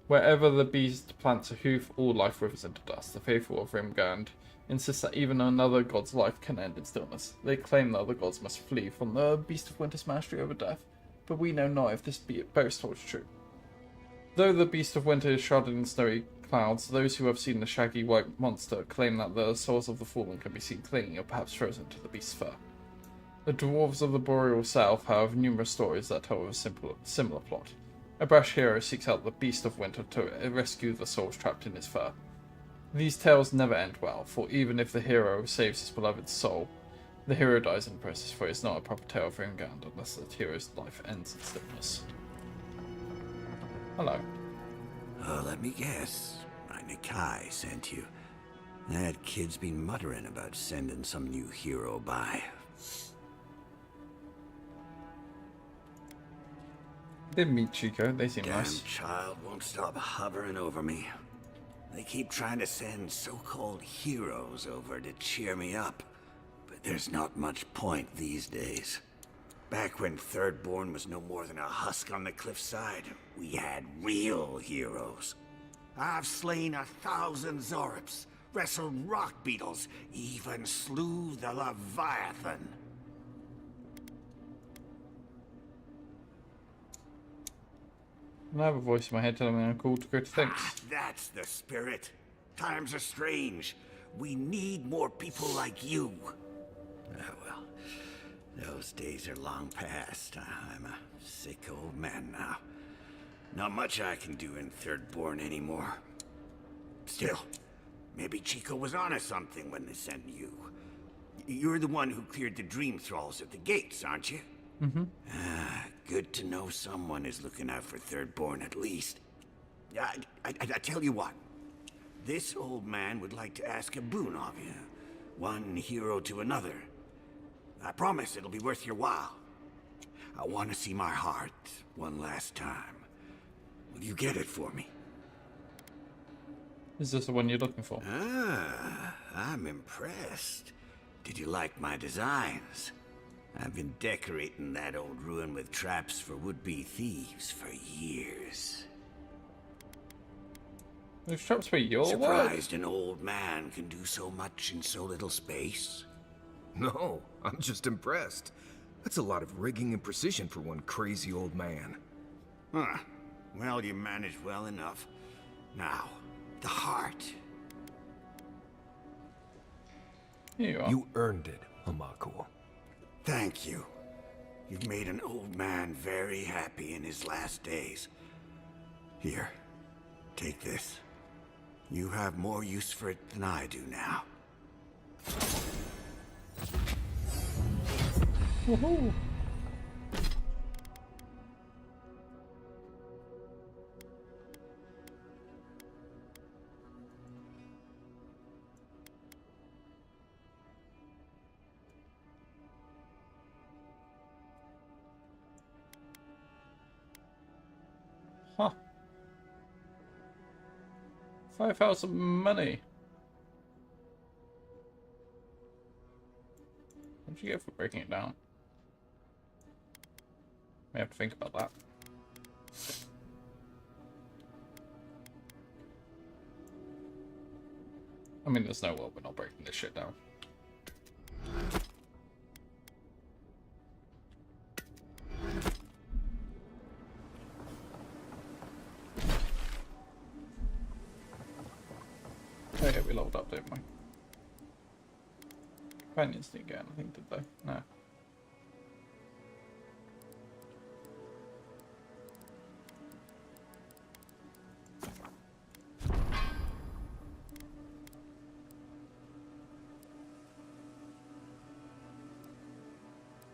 Wherever the beast plants a hoof, all life withers into dust. The faithful of Rimgand insist that even another god's life can end in stillness. They claim that other gods must flee from the beast of winter's mastery over death, but we know not if this boast holds true. Though the beast of winter is shrouded in snowy clouds, those who have seen the shaggy white monster claim that the souls of the fallen can be seen clinging or perhaps frozen to the beast's fur. The dwarves of the Boreal South have numerous stories that tell of a similar plot. A brash hero seeks out the beast of winter to rescue the souls trapped in his fur. These tales never end well, for even if the hero saves his beloved soul, the hero dies in the process, for it's not a proper tale of Ringand unless the hero's life ends in stillness. Hello. Oh, let me guess. My Nikai sent you. That kid's been muttering about sending some new hero by. Didn't meet Chico, they seem Damn nice. child won't stop hovering over me. They keep trying to send so-called heroes over to cheer me up, but there's not much point these days. Back when Thirdborn was no more than a husk on the cliffside, we had real heroes. I've slain 1,000 Zorips, wrestled rock beetles, even slew the Leviathan. I have a voice in my head telling me I'm cool to go to things. That's the spirit. Times are strange. We need more people like you. Ah, well, those days are long past. I'm a sick old man now. Not much I can do in Thirdborn anymore. Still, maybe Chico was onto something when they sent you. You're the one who cleared the dream thralls at the gates, aren't you? Mm-hmm. Ah, good to know someone is looking out for Thirdborn at least. I tell you what. This old man would like to ask a boon of you. One hero to another. I promise it'll be worth your while. I want to see my heart one last time. Will you get it for me? Is this the one you're looking for? Ah, I'm impressed. Did you like my designs? I've been decorating that old ruin with traps for would-be thieves for years. Those traps for your work? Surprised an old man can do so much in so little space? No, I'm just impressed. That's a lot of rigging and precision for one crazy old man. Huh. Well, you managed well enough. Now, the heart. Here you are. You earned it, Hamaku. Thank you. You've made an old man very happy in his last days. Here, take this. You have more use for it than I do now. Woohoo! Huh. 5,000 money. What'd you get for breaking it down? May have to think about that. I mean, there's no world we're not breaking this shit down. Oh yeah, we leveled up, didn't we? Companions didn't get anything, did they? No.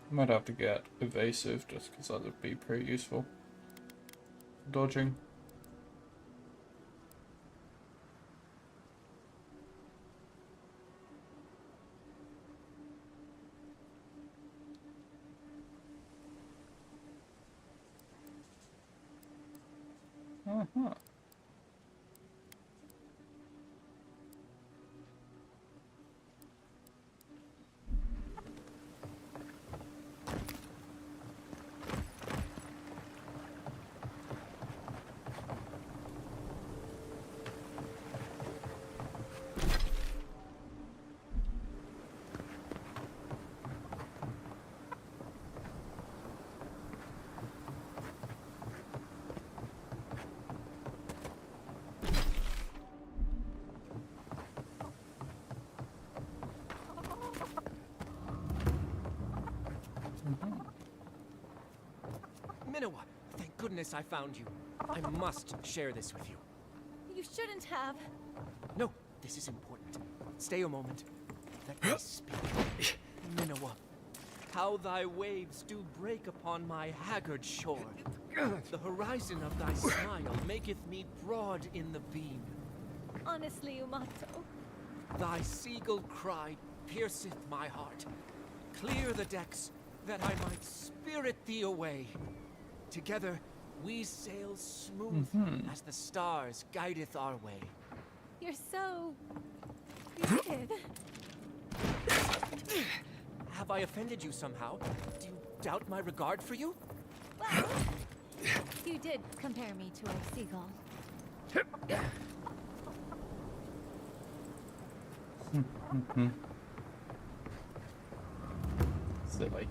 Might have to get evasive just because that would be pretty useful. Dodging. Uh-huh. goodness I found you. I must share this with you. You shouldn't have. No, this is important. Stay a moment. Let me speak. Minoa, how thy waves do break upon my haggard shore. The horizon of thy smile maketh me broad in the beam. Honestly, Umato. Thy seagull cry pierceth my heart. Clear the decks, that I might spirit thee away. Together we sail smooth as the stars guideth our way. You're so... wicked. Have I offended you somehow? Do you doubt my regard for you? Well, you did compare me to a seagull. Silly.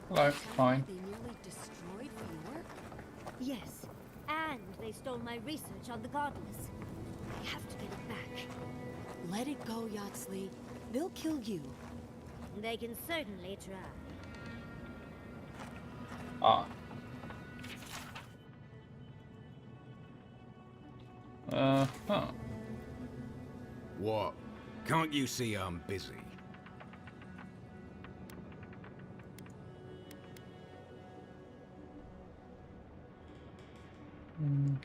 Hello, fine. They nearly destroyed York? Yes, and they stole my research on the godless. I have to get it back. Let it go, Yatsley. They'll kill you. They can certainly try. Ah. Huh. What? Can't you see I'm busy?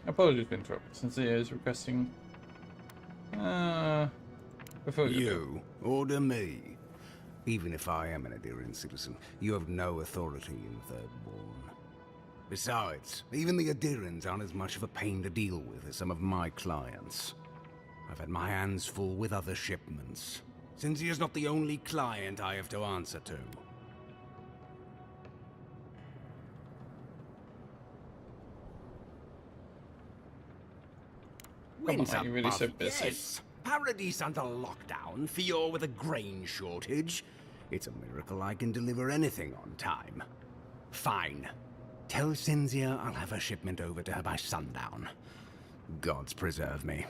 Apologies for interrupting. Sincere is requesting. Before you order me. Even if I am an Adirian citizen, you have no authority in Thirdborn. Besides, even the Adirians aren't as much of a pain to deal with as some of my clients. I've had my hands full with other shipments. Cinzia's not the only client I have to answer to. Come on, you're really so busy. Yes. Paradise under lockdown, Fior with a grain shortage. It's a miracle I can deliver anything on time. Fine. Tell Cinzia I'll have a shipment over to her by sundown. Gods preserve me.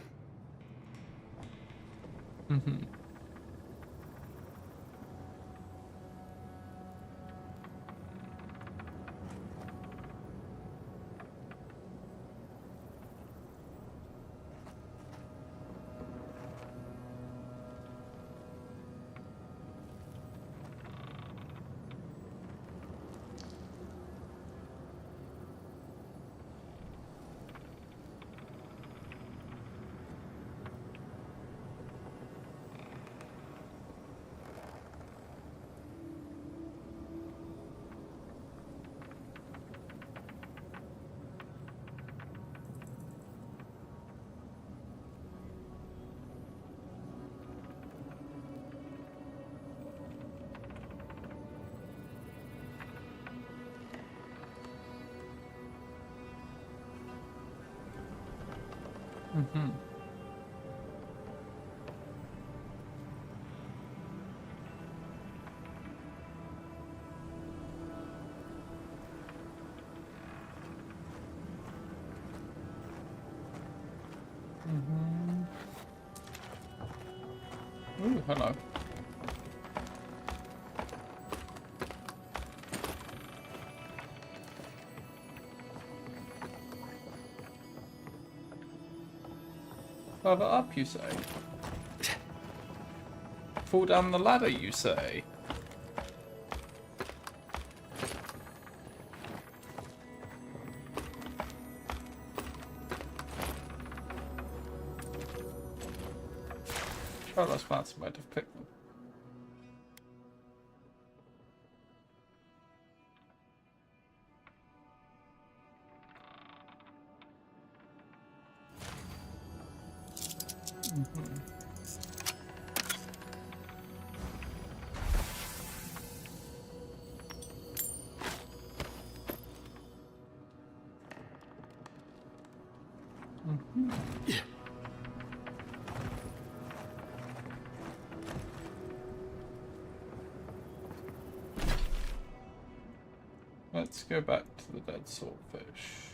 Ooh, hello. Further up, you say? Fall down the ladder, you say? Oh, that's fancy. Might have picked them. Let's go back to the dead swordfish.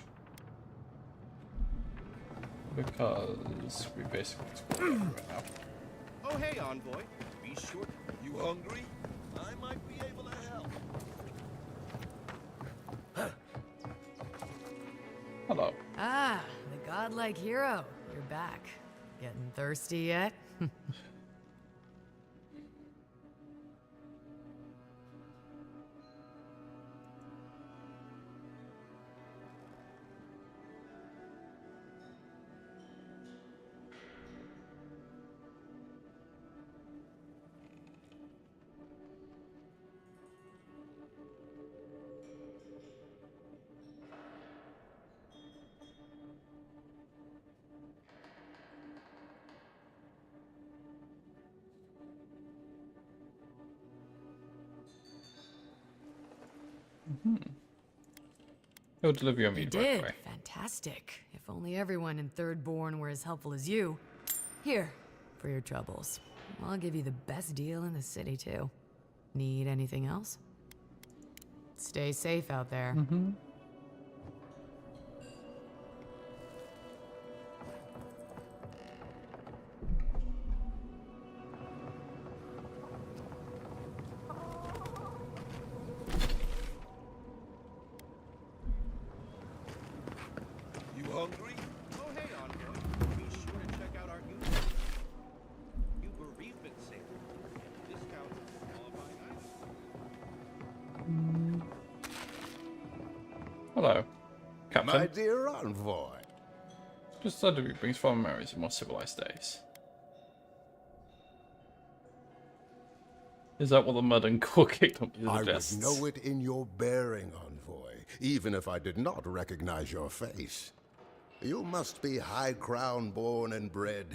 Because we basically explored it right now. Oh, hey, Envoy. Be sure. You hungry? like Hero, you're back. Getting thirsty yet? He'll deliver your You meat right did. away. Fantastic. If only everyone in Third Born were as helpful as you. Here, for your troubles. I'll give you the best deal in the city, too. Need anything else? Stay safe out there. You hungry? Oh, hey, Envoy. Be sure to check out our new bereavement sale. Discounts on qualifying items. Hello, Captain. My dear Envoy. Just said to be brings fond memories of more civilized days. Is that what the mud and gore kicked up you I would suggests? know it in your bearing, Envoy, even if I did not recognize your face. You must be high crown born and bred.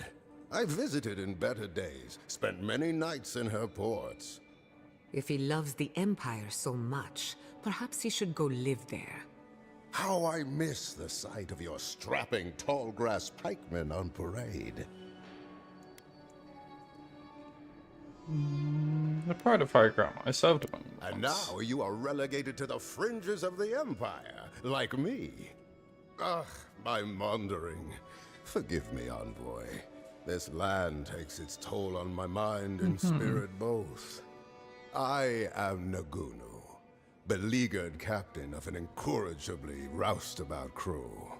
I visited in better days, spent many nights in her ports. If he loves the Empire so much, perhaps he should go live there. How I miss the sight of your strapping tall grass pikemen on parade. The pride of high ground. I served among them. And now you are relegated to the fringes of the Empire, like me. Ugh, my maundering. Forgive me, Envoy. This land takes its toll on my mind and spirit both. I am Nagunu, beleaguered captain of an incorrigibly roustabout crew.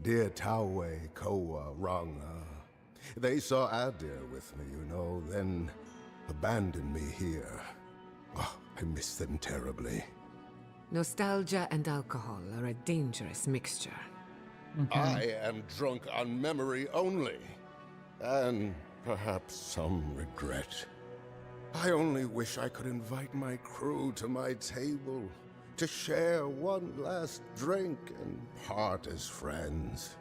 Dear Tawe, Koa, Ranga. They saw Adir with me, you know, then abandoned me here. Oh, I miss them terribly. Nostalgia and alcohol are a dangerous mixture. I am drunk on memory only, and perhaps some regret. I only wish I could invite my crew to my table, to share one last drink and part as friends.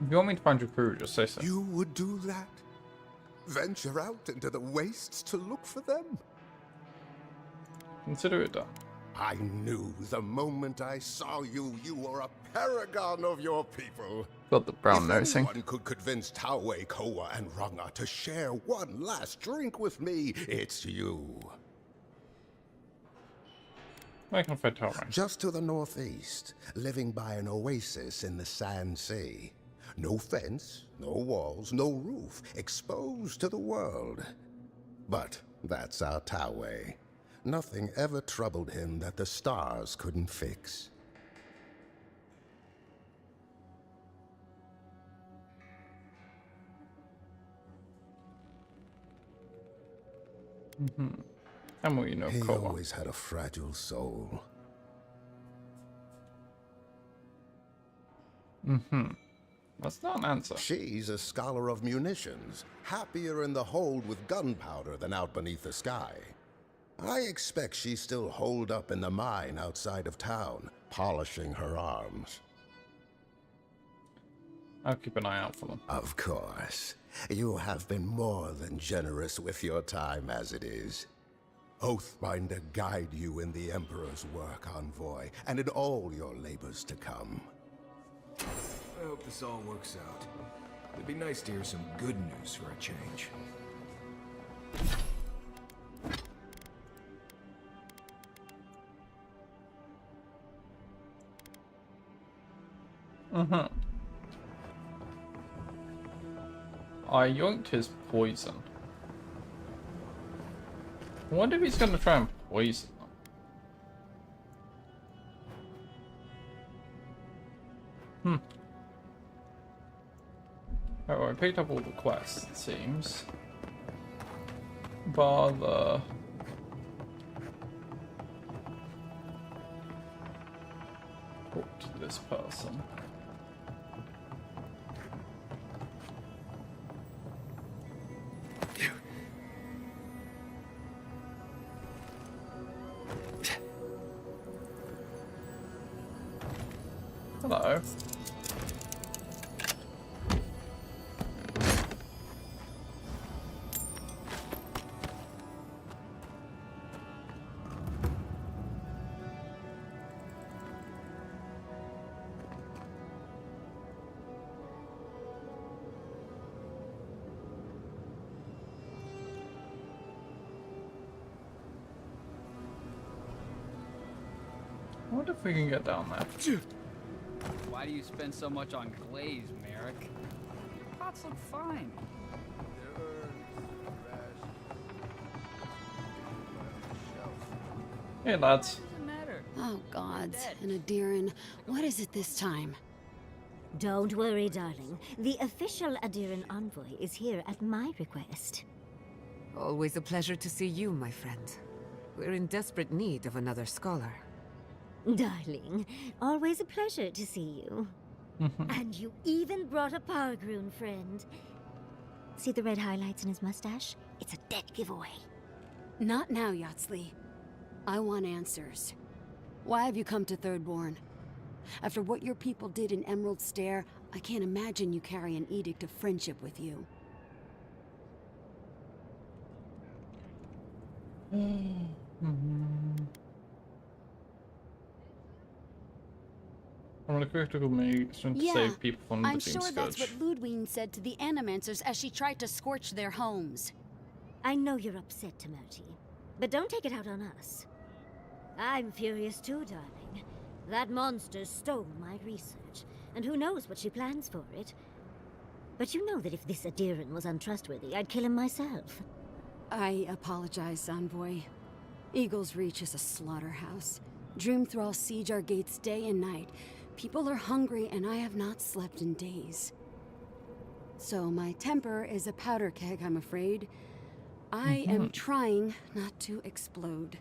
If you want me to find your crew, just say so. You would do that? Venture out into the wastes to look for them? Consider it done. I knew the moment I saw you, you were a paragon of your people. Got the brown nosing. If anyone could convince Tawe, Koa, and Ranga to share one last drink with me, it's you. Where can I find Tawe? Just to the northeast, living by an oasis in the Sand Sea. No fence, no walls, no roof, exposed to the world. But that's our Tawe. Nothing ever troubled him that the stars couldn't fix. And what you know, He Koa. always had a fragile soul. That's not an answer. She's a scholar of munitions, happier in the hold with gunpowder than out beneath the sky. I expect she's still holed up in the mine outside of town, polishing her arms. I'll keep an eye out for them. Of course. You have been more than generous with your time as it is. Oathbinder guide you in the Emperor's work, Envoy, and in all your labors to come. I hope this all works out. It'd be nice to hear some good news for a change. I yoinked his poison. I wonder if he's going to try and poison them. picked up all the quests, it seems. Bar the... talk to this person. Hello. I wonder if we can get down there. Why do you spend so much on glaze, Merrick? Pots look fine. Hey, lads. Oh, gods. And Adiran, what is it this time? Don't worry, darling. The official Adiran envoy is here at my request. Always a pleasure to see you, my friend. We're in desperate need of another scholar. Darling, always a pleasure to see you. And you even brought a Pargroon friend. See the red highlights in his mustache? It's a dead giveaway. Not now, Yatsley. I want answers. Why have you come to Thirdborn? After what your people did in Emerald Stair, I can't imagine you carry an edict of friendship with you. I'm on a critical mission to save people from the I'm Doom sure Scourge. that's what Ludwig said to the Animancers as she tried to scorch their homes. I know you're upset, Timoti, but don't take it out on us. I'm furious too, darling. That monster stole my research, and who knows what she plans for it. But you know that if this Adiran was untrustworthy, I'd kill him myself. I apologize, Envoy. Eagle's Reach is a slaughterhouse. Dreamthralls siege our gates day and night. People are hungry, and I have not slept in days. So my temper is a powder keg, I'm afraid. I am trying not to explode.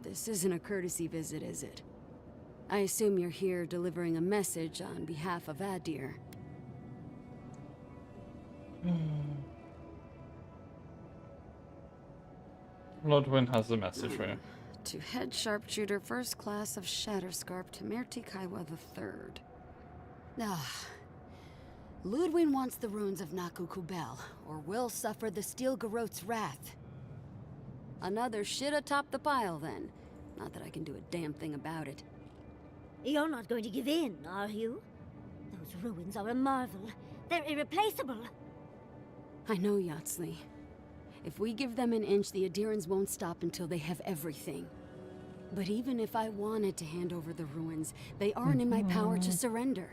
This isn't a courtesy visit, is it? I assume you're here delivering a message on behalf of Adir. Ludwig has a message for you. To Head Sharpshooter, First Class of Shatterscarp to Merti Kaiwa III. Ah. Ludwig wants the ruins of Naku Kubel, or will suffer the Steel Garot's wrath. Another shit atop the pile, then. Not that I can do a damn thing about it. You're not going to give in, are you? Those ruins are a marvel. They're irreplaceable. I know, Yatsley. If we give them an inch, the Adirans won't stop until they have everything. But even if I wanted to hand over the ruins, they aren't in my power to surrender.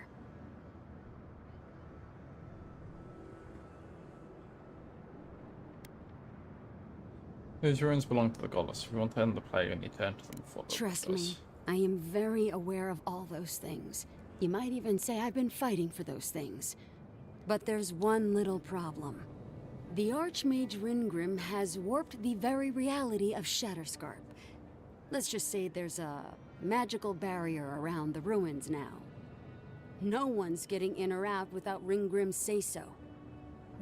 These ruins belong to the goddess. If you want to end the plague, you need to enter them before the Trust goddess. me, I am very aware of all those things. You might even say I've been fighting for those things. But there's one little problem. The Archmage Ringrim has warped the very reality of Shatterscarp. Let's just say there's a magical barrier around the ruins now. No one's getting in or out without Ringgrim's say-so.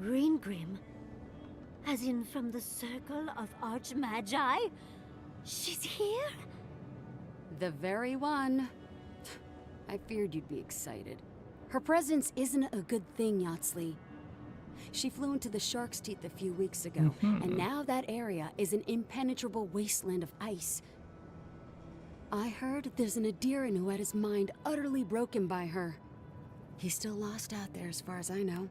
Ringrim? As in from the Circle of Archmagi? She's here? The very one. I feared you'd be excited. Her presence isn't a good thing, Yatsley. She flew into the Shark's Teeth a few weeks ago, and now that area is an impenetrable wasteland of ice. I heard there's an Adiran who had his mind utterly broken by her. He's still lost out there as far as I know.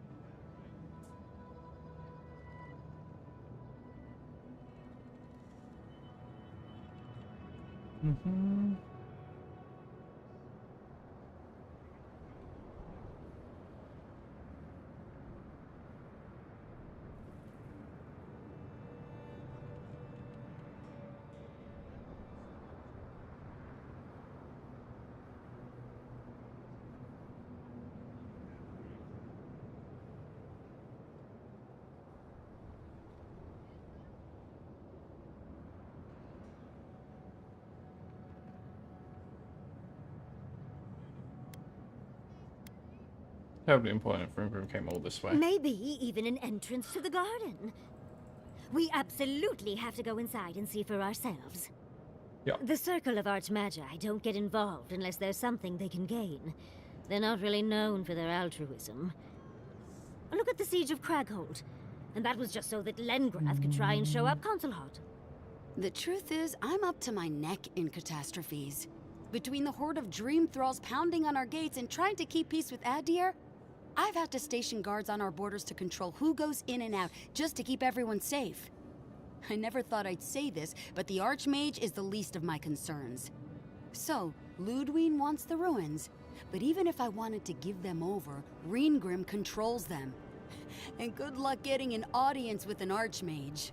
Terribly important if Ringrim came all this way. Maybe even an entrance to the garden. We absolutely have to go inside and see for ourselves. Yeah. The Circle of Archmagi don't get involved unless there's something they can gain. They're not really known for their altruism. Look at the Siege of Craghold. And that was just so that Lengrath could try and show up Consulhot. The truth is, I'm up to my neck in catastrophes. Between the horde of dream thralls pounding on our gates and trying to keep peace with Adir, I've had to station guards on our borders to control who goes in and out, just to keep everyone safe. I never thought I'd say this, but the Archmage is the least of my concerns. So, Ludwine wants the ruins, but even if I wanted to give them over, Reengrim controls them. And good luck getting an audience with an Archmage.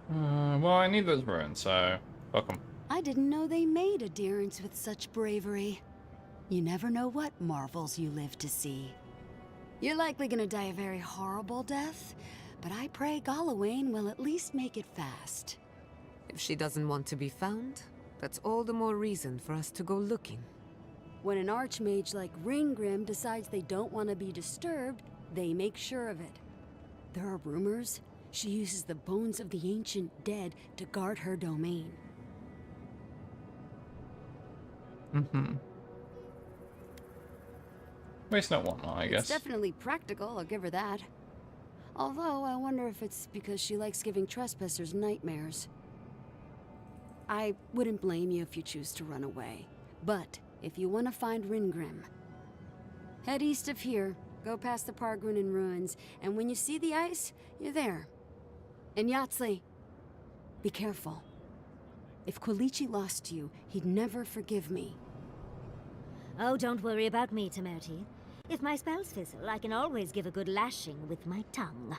Well, I need those ruins, so fuck 'em. I didn't know they made adherents with such bravery. You never know what marvels you live to see. You're likely gonna die a very horrible death, but I pray Galawain will at least make it fast. If she doesn't want to be found, that's all the more reason for us to go looking. When an Archmage like Ringgrim decides they don't want to be disturbed, they make sure of it. There are rumors she uses the bones of the ancient dead to guard her domain. Waste not, want not, I guess. It's definitely practical, I'll give her that. Although, I wonder if it's because she likes giving trespassers nightmares. I wouldn't blame you if you choose to run away. But, if you want to find Ringrim, head east of here, go past the Pargrunin ruins, and when you see the ice, you're there. And Yahtzee, be careful. If Quilichi lost you, he'd never forgive me. Oh, don't worry about me, Temerti. If my spells fizzle, I can always give a good lashing with my tongue.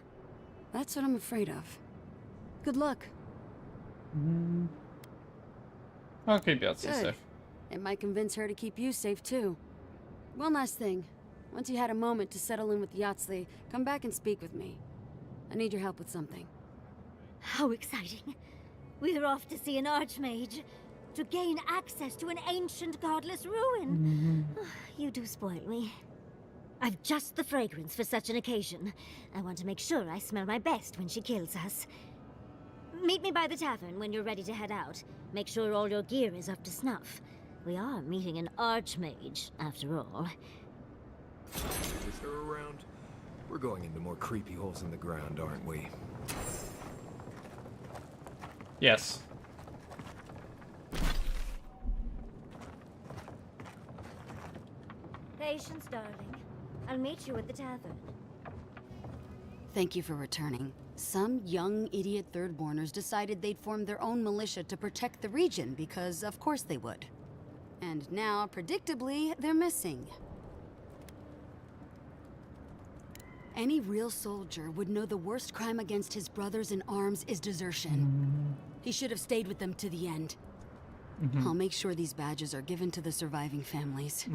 That's what I'm afraid of. Good luck. I'll keep Yahtzee Good. safe. It might convince her to keep you safe, too. One last thing. Once you had a moment to settle in with Yahtzee, come back and speak with me. I need your help with something. How exciting. We're off to see an Archmage. To gain access to an ancient godless ruin. You do spoil me. I've just the fragrance for such an occasion. I want to make sure I smell my best when she kills us. Meet me by the tavern when you're ready to head out. Make sure all your gear is up to snuff. We are meeting an Archmage, after all. Is her around? We're going into more creepy holes in the ground, aren't we? Yes. Patience, darling. I'll meet you at the tavern. Thank you for returning. Some young idiot Thirdborners decided they'd form their own militia to protect the region because, of course, they would. And now, predictably, they're missing. Any real soldier would know the worst crime against his brothers in arms is desertion. He should have stayed with them to the end. I'll make sure these badges are given to the surviving families.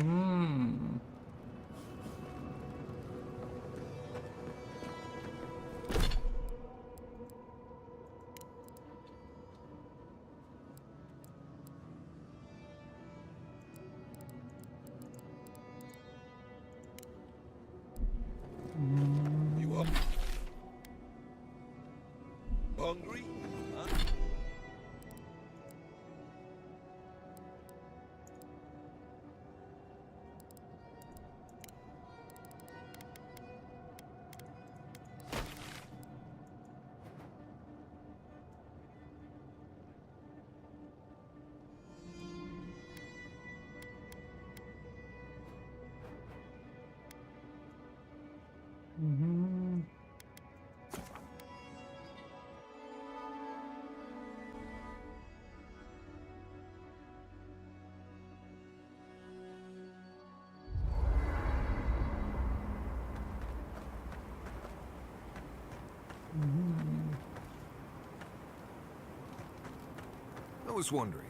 You up? Hungry? Huh? I was wondering.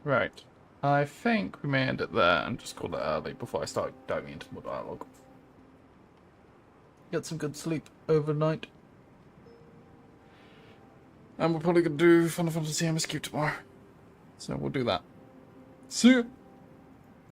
Right. I think we may end it there and just call it early before I start diving into more dialogue. Get some good sleep overnight. And we're probably going to do Final Fantasy MSQ tomorrow. So we'll do that. See ya!